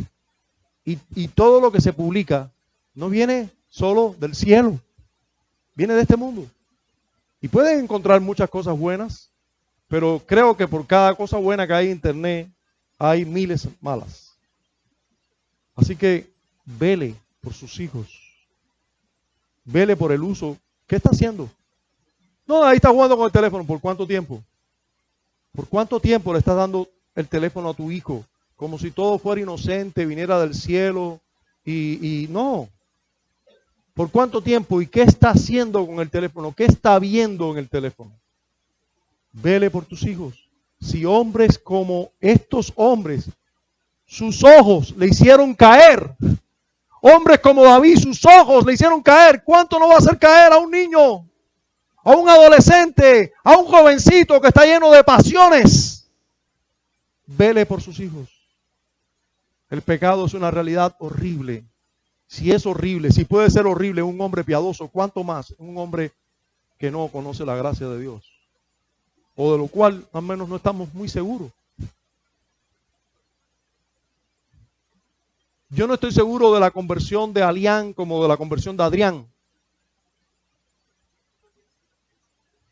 y todo lo que se publica no viene solo del cielo. Viene de este mundo. Y pueden encontrar muchas cosas buenas, pero creo que por cada cosa buena que hay en internet hay miles malas. Así que vele por sus hijos. Vele por el uso. ¿Qué está haciendo? No, ahí está jugando con el teléfono. ¿Por cuánto tiempo? ¿Por cuánto tiempo le estás dando el teléfono a tu hijo? Como si todo fuera inocente, viniera del cielo. Y no. ¿Por cuánto tiempo? ¿Y qué está haciendo con el teléfono? ¿Qué está viendo en el teléfono? Vele por tus hijos. Si hombres como estos hombres, sus ojos le hicieron caer. Hombres como David, sus ojos le hicieron caer. ¿Cuánto no va a hacer caer a un niño? A un adolescente, a un jovencito que está lleno de pasiones. Vele por sus hijos. El pecado es una realidad horrible. Si es horrible, si puede ser horrible un hombre piadoso, ¿cuánto más un hombre que no conoce la gracia de Dios? O de lo cual al menos no estamos muy seguros. Yo no estoy seguro de la conversión de Alián como de la conversión de Adrián.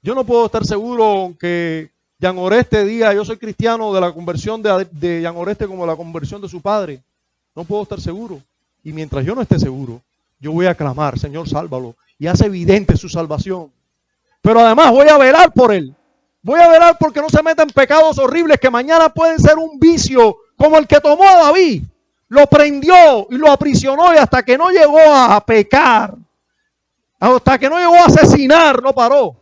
Yo no puedo estar seguro que Jan Oreste diga yo soy cristiano de la conversión de Jan Oreste como la conversión de su padre. No puedo estar seguro. Y mientras yo no esté seguro, yo voy a clamar, Señor, sálvalo. Y hace evidente su salvación. Pero además voy a velar por él. Voy a velar porque no se meta en pecados horribles que mañana pueden ser un vicio como el que tomó a David. Lo prendió y lo aprisionó y hasta que no llegó a pecar, hasta que no llegó a asesinar, no paró.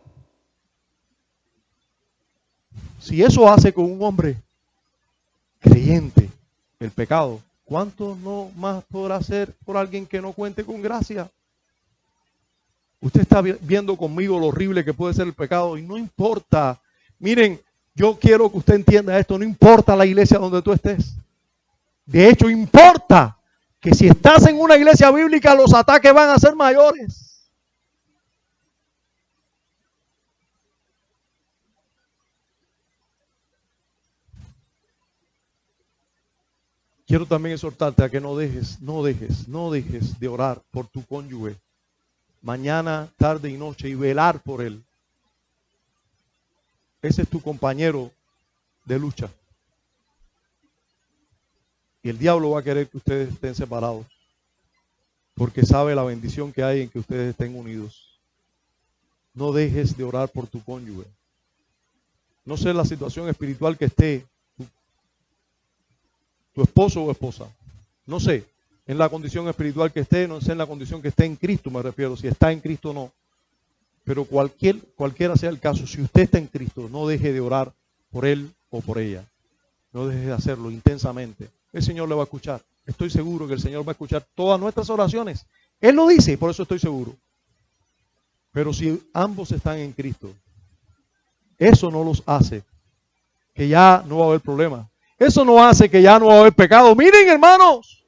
Si eso hace con un hombre creyente el pecado, ¿cuánto no más podrá hacer por alguien que no cuente con gracia? Usted está viendo conmigo lo horrible que puede ser el pecado y no importa. Miren, yo quiero que usted entienda esto, no importa la iglesia donde tú estés. De hecho, importa que si estás en una iglesia bíblica, los ataques van a ser mayores. Quiero también exhortarte a que no dejes de orar por tu cónyuge. Mañana, tarde y noche y velar por él. Ese es tu compañero de lucha. Y el diablo va a querer que ustedes estén separados. Porque sabe la bendición que hay en que ustedes estén unidos. No dejes de orar por tu cónyuge. No sé la situación espiritual que esté tu esposo o esposa. No sé en la condición espiritual que esté, no sé en la condición que esté en Cristo, me refiero, si está en Cristo o no. Pero cualquiera sea el caso, si usted está en Cristo, no deje de orar por él o por ella. No deje de hacerlo intensamente. El Señor le va a escuchar. Estoy seguro que el Señor va a escuchar todas nuestras oraciones. Él lo dice, por eso estoy seguro. Pero si ambos están en Cristo, eso no los hace que ya no va a haber problema. Eso no hace que ya no va a haber pecado. Miren, hermanos,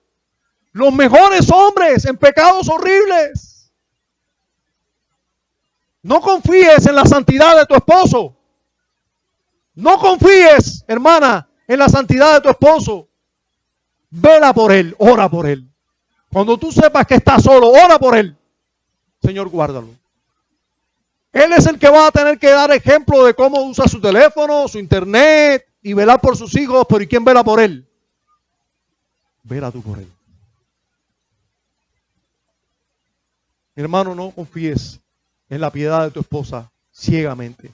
los mejores hombres en pecados horribles. No confíes en la santidad de tu esposo. No confíes, hermana, en la santidad de tu esposo. Vela por él, ora por él. Cuando tú sepas que está solo, ora por él. Señor, guárdalo. Él es el que va a tener que dar ejemplo de cómo usa su teléfono, su internet, y velar por sus hijos, pero ¿y quién vela por él? Vela tú por él. Mi hermano, no confíes en la piedad de tu esposa ciegamente.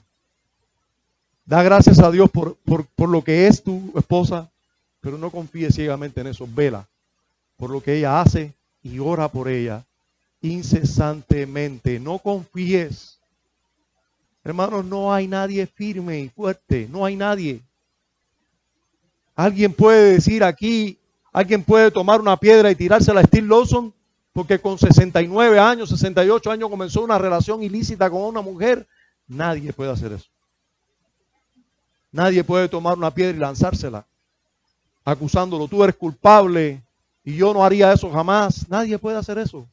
Da gracias a Dios por lo que es tu esposa, pero no confíes ciegamente en eso. Vela por lo que ella hace y ora por ella incesantemente. No confíes. Hermanos, no hay nadie firme y fuerte. No hay nadie. Alguien puede decir aquí, alguien puede tomar una piedra y tirársela a Steve Lawson porque con 69 años, 68 años comenzó una relación ilícita con una mujer. Nadie puede hacer eso. Nadie puede tomar una piedra y lanzársela acusándolo. Tú eres culpable y yo no haría eso jamás. Nadie puede hacer eso.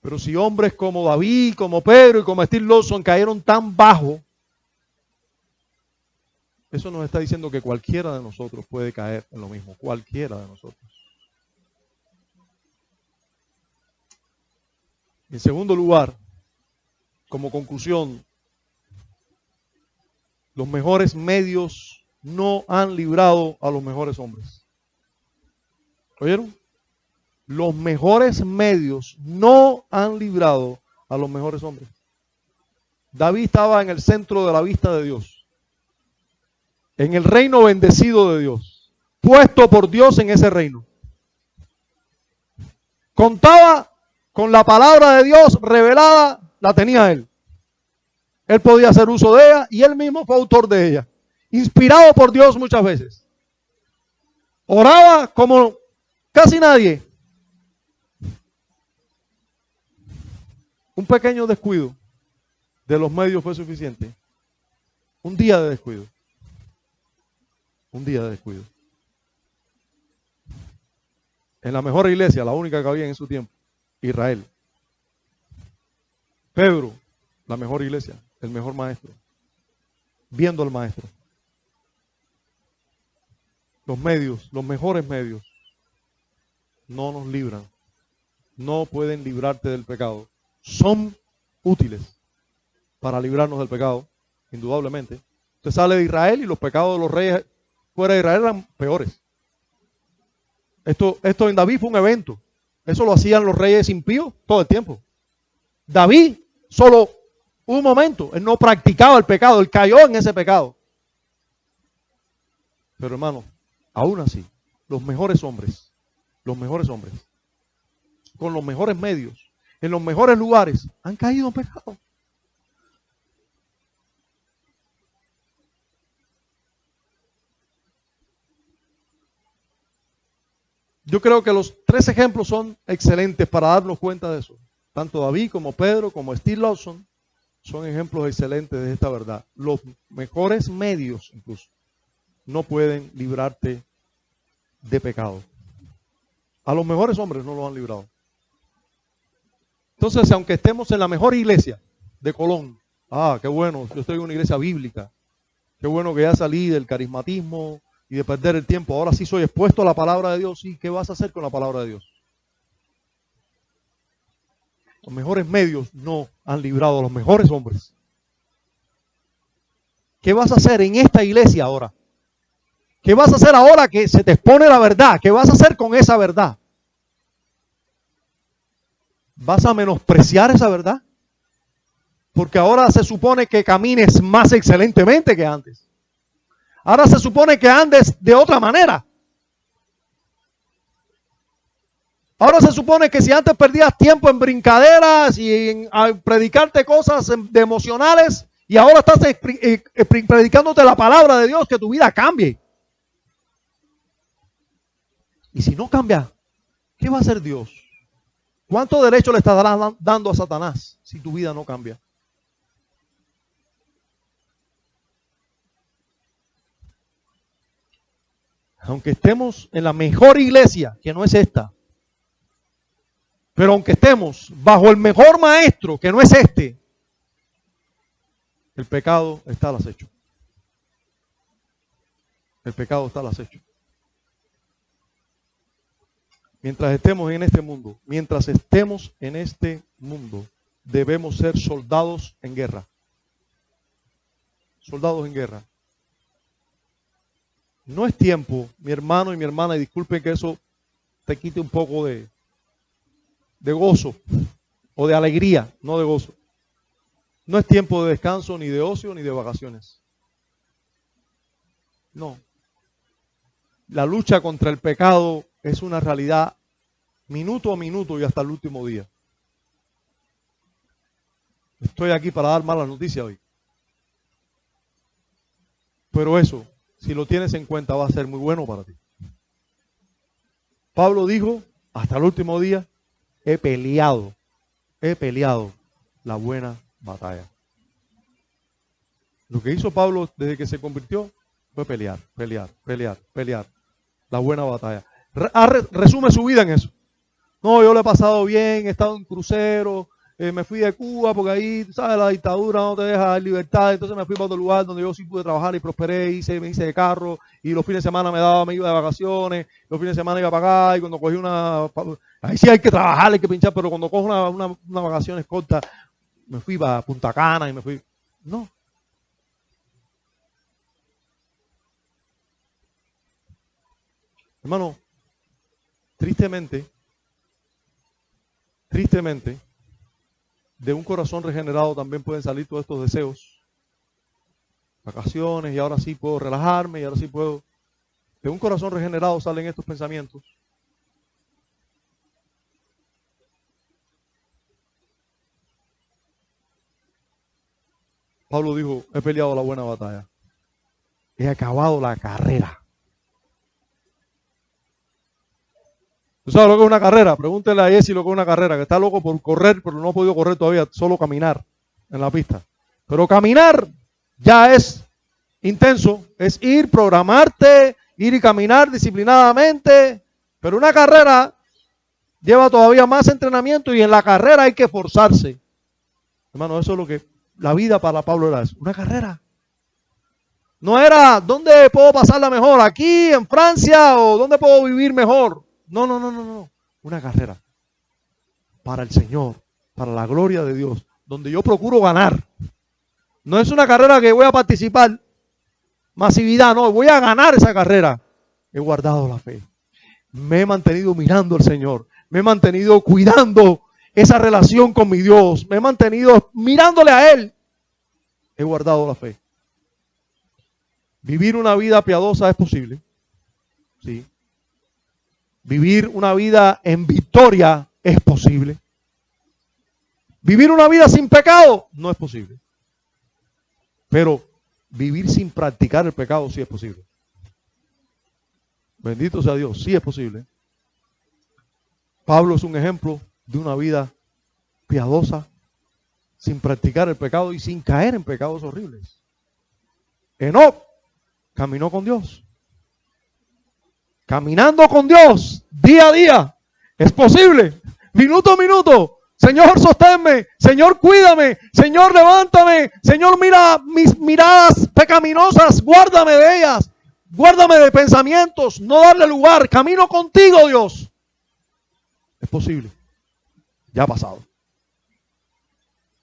Pero si hombres como David, como Pedro y como Steve Lawson cayeron tan bajo, eso nos está diciendo que cualquiera de nosotros puede caer en lo mismo. Cualquiera de nosotros. En segundo lugar, como conclusión, los mejores medios no han librado a los mejores hombres. ¿Oyeron? Los mejores medios no han librado a los mejores hombres. David estaba en el centro de la vista de Dios, en el reino bendecido de Dios, puesto por Dios en ese reino. Contaba con la palabra de Dios revelada, la tenía él. Él podía hacer uso de ella y él mismo fue autor de ella. Inspirado por Dios muchas veces. Oraba como casi nadie. Un pequeño descuido de los medios fue suficiente. Un día de descuido. Un día de descuido. En la mejor iglesia, la única que había en su tiempo, Israel. Pedro, la mejor iglesia, el mejor maestro. Viendo al maestro. Los medios, los mejores medios, no nos libran. No pueden librarte del pecado. Son útiles para librarnos del pecado, indudablemente. Usted sale de Israel y los pecados de los reyes fuera de Israel eran peores. Esto en David fue un evento. Eso lo hacían los reyes impíos todo el tiempo. David solo un momento, él no practicaba el pecado, él cayó en ese pecado. Pero hermano, aún así, los mejores hombres, con los mejores medios, en los mejores lugares, han caído en pecado. Yo creo que los tres ejemplos son excelentes para darnos cuenta de eso. Tanto David como Pedro como Steve Lawson son ejemplos excelentes de esta verdad. Los mejores medios incluso no pueden librarte de pecado. A los mejores hombres no lo han librado. Entonces, aunque estemos en la mejor iglesia de Colón, qué bueno, yo estoy en una iglesia bíblica, qué bueno que ya salí del carismatismo y de perder el tiempo, ahora sí soy expuesto a la palabra de Dios. ¿Y qué vas a hacer con la palabra de Dios? Los mejores medios no han librado a los mejores hombres. ¿Qué vas a hacer en esta iglesia ahora? ¿Qué vas a hacer ahora que se te expone la verdad? ¿Qué vas a hacer con esa verdad? ¿Vas a menospreciar esa verdad? Porque ahora se supone que camines más excelentemente que antes. Ahora se supone que andes de otra manera. Ahora se supone que si antes perdías tiempo en brincaderas y en predicarte cosas emocionales, y ahora estás predicándote la palabra de Dios, que tu vida cambie. Y si no cambia, ¿qué va a hacer Dios? ¿Cuánto derecho le estarás dando a Satanás si tu vida no cambia? Aunque estemos en la mejor iglesia, que no es esta, pero aunque estemos bajo el mejor maestro, que no es este, el pecado está al acecho. El pecado está al acecho. Mientras estemos en este mundo, debemos ser soldados en guerra. Soldados en guerra. No es tiempo, mi hermano y mi hermana, y disculpen que eso te quite un poco de gozo o de alegría, no de gozo. No es tiempo de descanso, ni de ocio, ni de vacaciones. No. La lucha contra el pecado es una realidad minuto a minuto y hasta el último día. Estoy aquí para dar malas noticias hoy. Pero eso, si lo tienes en cuenta, va a ser muy bueno para ti. Pablo dijo, hasta el último día, he peleado la buena batalla. Lo que hizo Pablo desde que se convirtió fue pelear la buena batalla. Resume su vida en eso. No, yo lo he pasado bien, he estado en crucero, me fui de Cuba porque ahí, ¿sabes? La dictadura no te deja libertad, entonces me fui para otro lugar donde yo sí pude trabajar y prosperé, me hice de carro y los fines de semana me iba de vacaciones, los fines de semana iba para acá y cuando cogí ahí sí hay que trabajar, hay que pinchar, pero cuando cojo una vacaciones cortas, me fui para Punta Cana y me fui. No. Hermano, tristemente, de un corazón regenerado también pueden salir todos estos deseos. Vacaciones, y ahora sí puedo relajarme, y ahora sí puedo. De un corazón regenerado salen estos pensamientos. Pablo dijo, he peleado la buena batalla. He acabado la carrera. ¿Tú sabes lo que es una carrera? Pregúntele a Jesse lo que es una carrera, que está loco por correr, pero no ha podido correr todavía, solo caminar en la pista. Pero caminar ya es intenso, es ir, programarte, ir y caminar disciplinadamente, pero una carrera lleva todavía más entrenamiento y en la carrera hay que esforzarse. Hermano, eso es lo que la vida para Pablo era eso, una carrera. No era, ¿dónde puedo pasarla mejor? ¿Aquí, en Francia? ¿O dónde puedo vivir mejor? No. Una carrera para el Señor, para la gloria de Dios, donde yo procuro ganar. No es una carrera que voy a participar, masividad, no, voy a ganar esa carrera. He guardado la fe. Me he mantenido mirando al Señor. Me he mantenido cuidando esa relación con mi Dios. Me he mantenido mirándole a Él. He guardado la fe. Vivir una vida piadosa es posible. Sí. Vivir una vida en victoria es posible. Vivir una vida sin pecado no es posible. Pero vivir sin practicar el pecado sí es posible. Bendito sea Dios, sí es posible. Pablo es un ejemplo de una vida piadosa, sin practicar el pecado y sin caer en pecados horribles. Enoc caminó con Dios. Caminando con Dios día a día. Es posible. Minuto a minuto. Señor, sosténme. Señor, cuídame. Señor, levántame. Señor, mira mis miradas pecaminosas. Guárdame de ellas. Guárdame de pensamientos. No darle lugar. Camino contigo, Dios. Es posible. Ya ha pasado.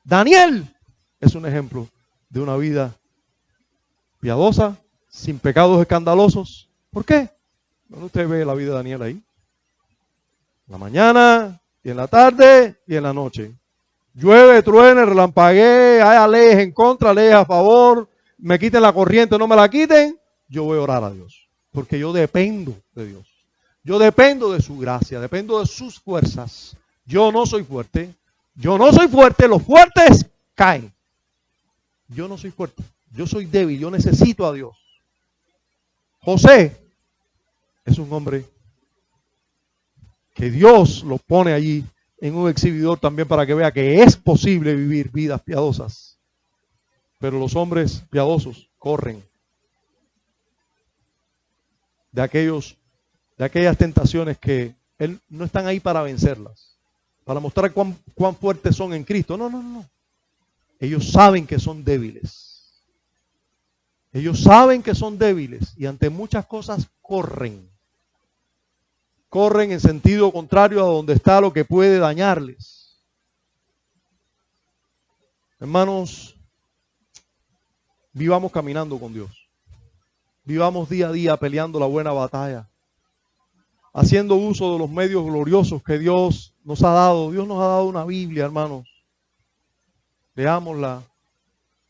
Daniel es un ejemplo de una vida piadosa, sin pecados escandalosos. ¿Por qué? Bueno, usted ve la vida de Daniel ahí. En la mañana, y en la tarde, y en la noche. Llueve, truene, relampaguee, haya leyes en contra, leyes a favor, me quiten la corriente, no me la quiten. Yo voy a orar a Dios. Porque yo dependo de Dios. Yo dependo de su gracia, dependo de sus fuerzas. Yo no soy fuerte. Yo no soy fuerte, los fuertes caen. Yo no soy fuerte, yo soy débil, yo necesito a Dios. José es un hombre que Dios lo pone allí en un exhibidor también para que vea que es posible vivir vidas piadosas. Pero los hombres piadosos corren de aquellas tentaciones que él no están ahí para vencerlas, para mostrar cuán fuertes son en Cristo. No. Ellos saben que son débiles. Ellos saben que son débiles y ante muchas cosas corren. Corren en sentido contrario a donde está lo que puede dañarles. Hermanos, vivamos caminando con Dios. vivamos día a día peleando la buena batalla, haciendo uso de los medios gloriosos que Dios nos ha dado. Dios nos ha dado una Biblia, hermanos. Leámosla,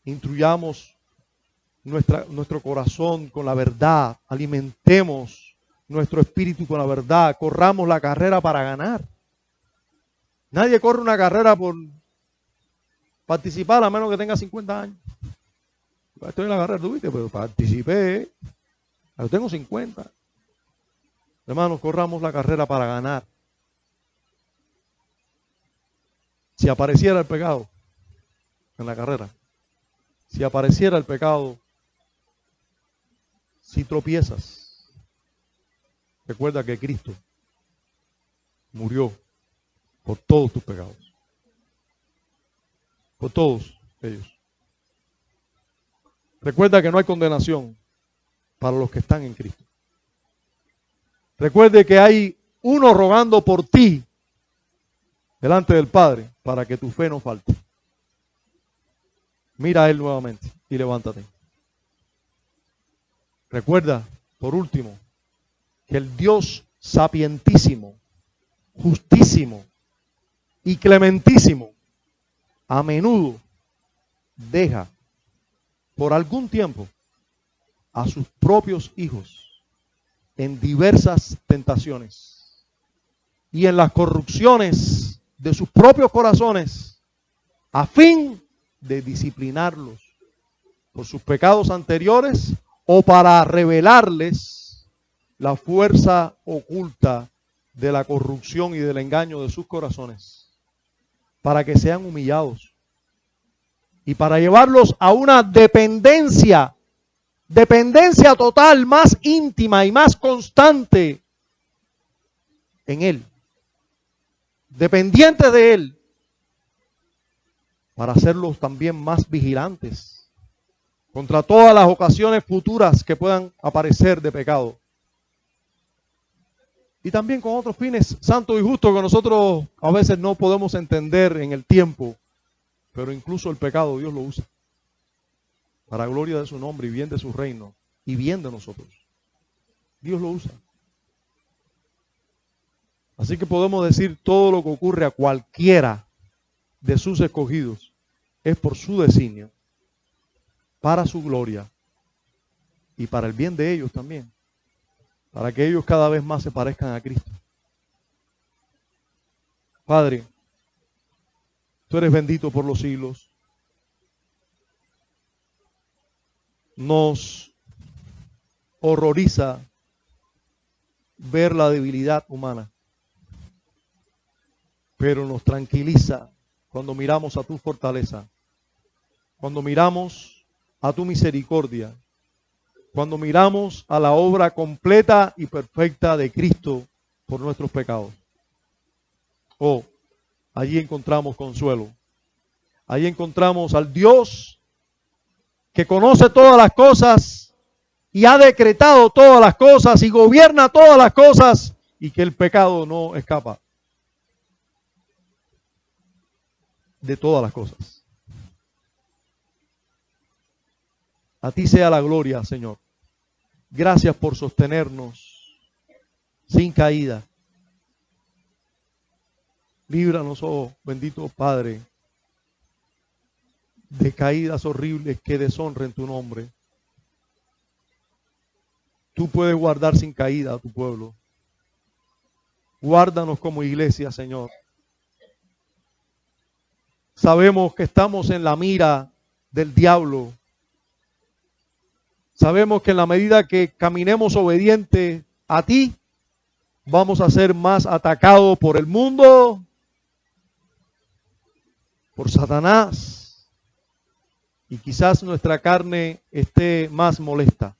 instruyamos nuestro corazón con la verdad, alimentemos nuestro espíritu con la verdad, corramos la carrera para ganar. Nadie corre una carrera por participar a menos que tenga 50 años. Estoy en la carrera, tú viste, pero participé, yo tengo 50. Hermanos, corramos la carrera para ganar. Si apareciera el pecado en la carrera, si apareciera el pecado, si tropiezas, recuerda que Cristo murió por todos tus pecados, por todos ellos. Recuerda que no hay condenación para los que están en Cristo. Recuerde que hay uno rogando por ti delante del Padre para que tu fe no falte. Mira a Él nuevamente y levántate. Recuerda, por último, que el Dios sapientísimo, justísimo y clementísimo a menudo deja por algún tiempo a sus propios hijos en diversas tentaciones y en las corrupciones de sus propios corazones, a fin de disciplinarlos por sus pecados anteriores o para revelarles la fuerza oculta de la corrupción y del engaño de sus corazones, para que sean humillados y para llevarlos a una dependencia total, más íntima y más constante en Él, dependientes de Él, para hacerlos también más vigilantes contra todas las ocasiones futuras que puedan aparecer de pecado. Y también con otros fines santos y justos que nosotros a veces no podemos entender en el tiempo, pero incluso el pecado Dios lo usa para gloria de su nombre y bien de su reino y bien de nosotros. Dios lo usa. Así que podemos decir todo lo que ocurre a cualquiera de sus escogidos es por su designio, para su gloria y para el bien de ellos también, para que ellos cada vez más se parezcan a Cristo. Padre, tú eres bendito por los siglos. Nos horroriza ver la debilidad humana, pero nos tranquiliza cuando miramos a tu fortaleza, cuando miramos a tu misericordia, cuando miramos a la obra completa y perfecta de Cristo por nuestros pecados. Oh, allí encontramos consuelo. Allí encontramos al Dios que conoce todas las cosas y ha decretado todas las cosas y gobierna todas las cosas, y que el pecado no escapa de todas las cosas. A ti sea la gloria, Señor. Gracias por sostenernos sin caída. Líbranos, oh bendito Padre, de caídas horribles que deshonren tu nombre. Tú puedes guardar sin caída a tu pueblo. Guárdanos como iglesia, Señor. Sabemos que estamos en la mira del diablo. Sabemos que en la medida que caminemos obediente a ti, vamos a ser más atacados por el mundo, por Satanás, y quizás nuestra carne esté más molesta.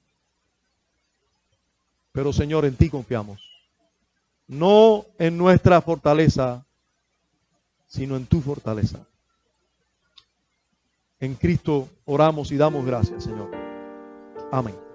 Pero Señor, en ti confiamos. No en nuestra fortaleza, sino en tu fortaleza. En Cristo oramos y damos gracias, Señor. Amén.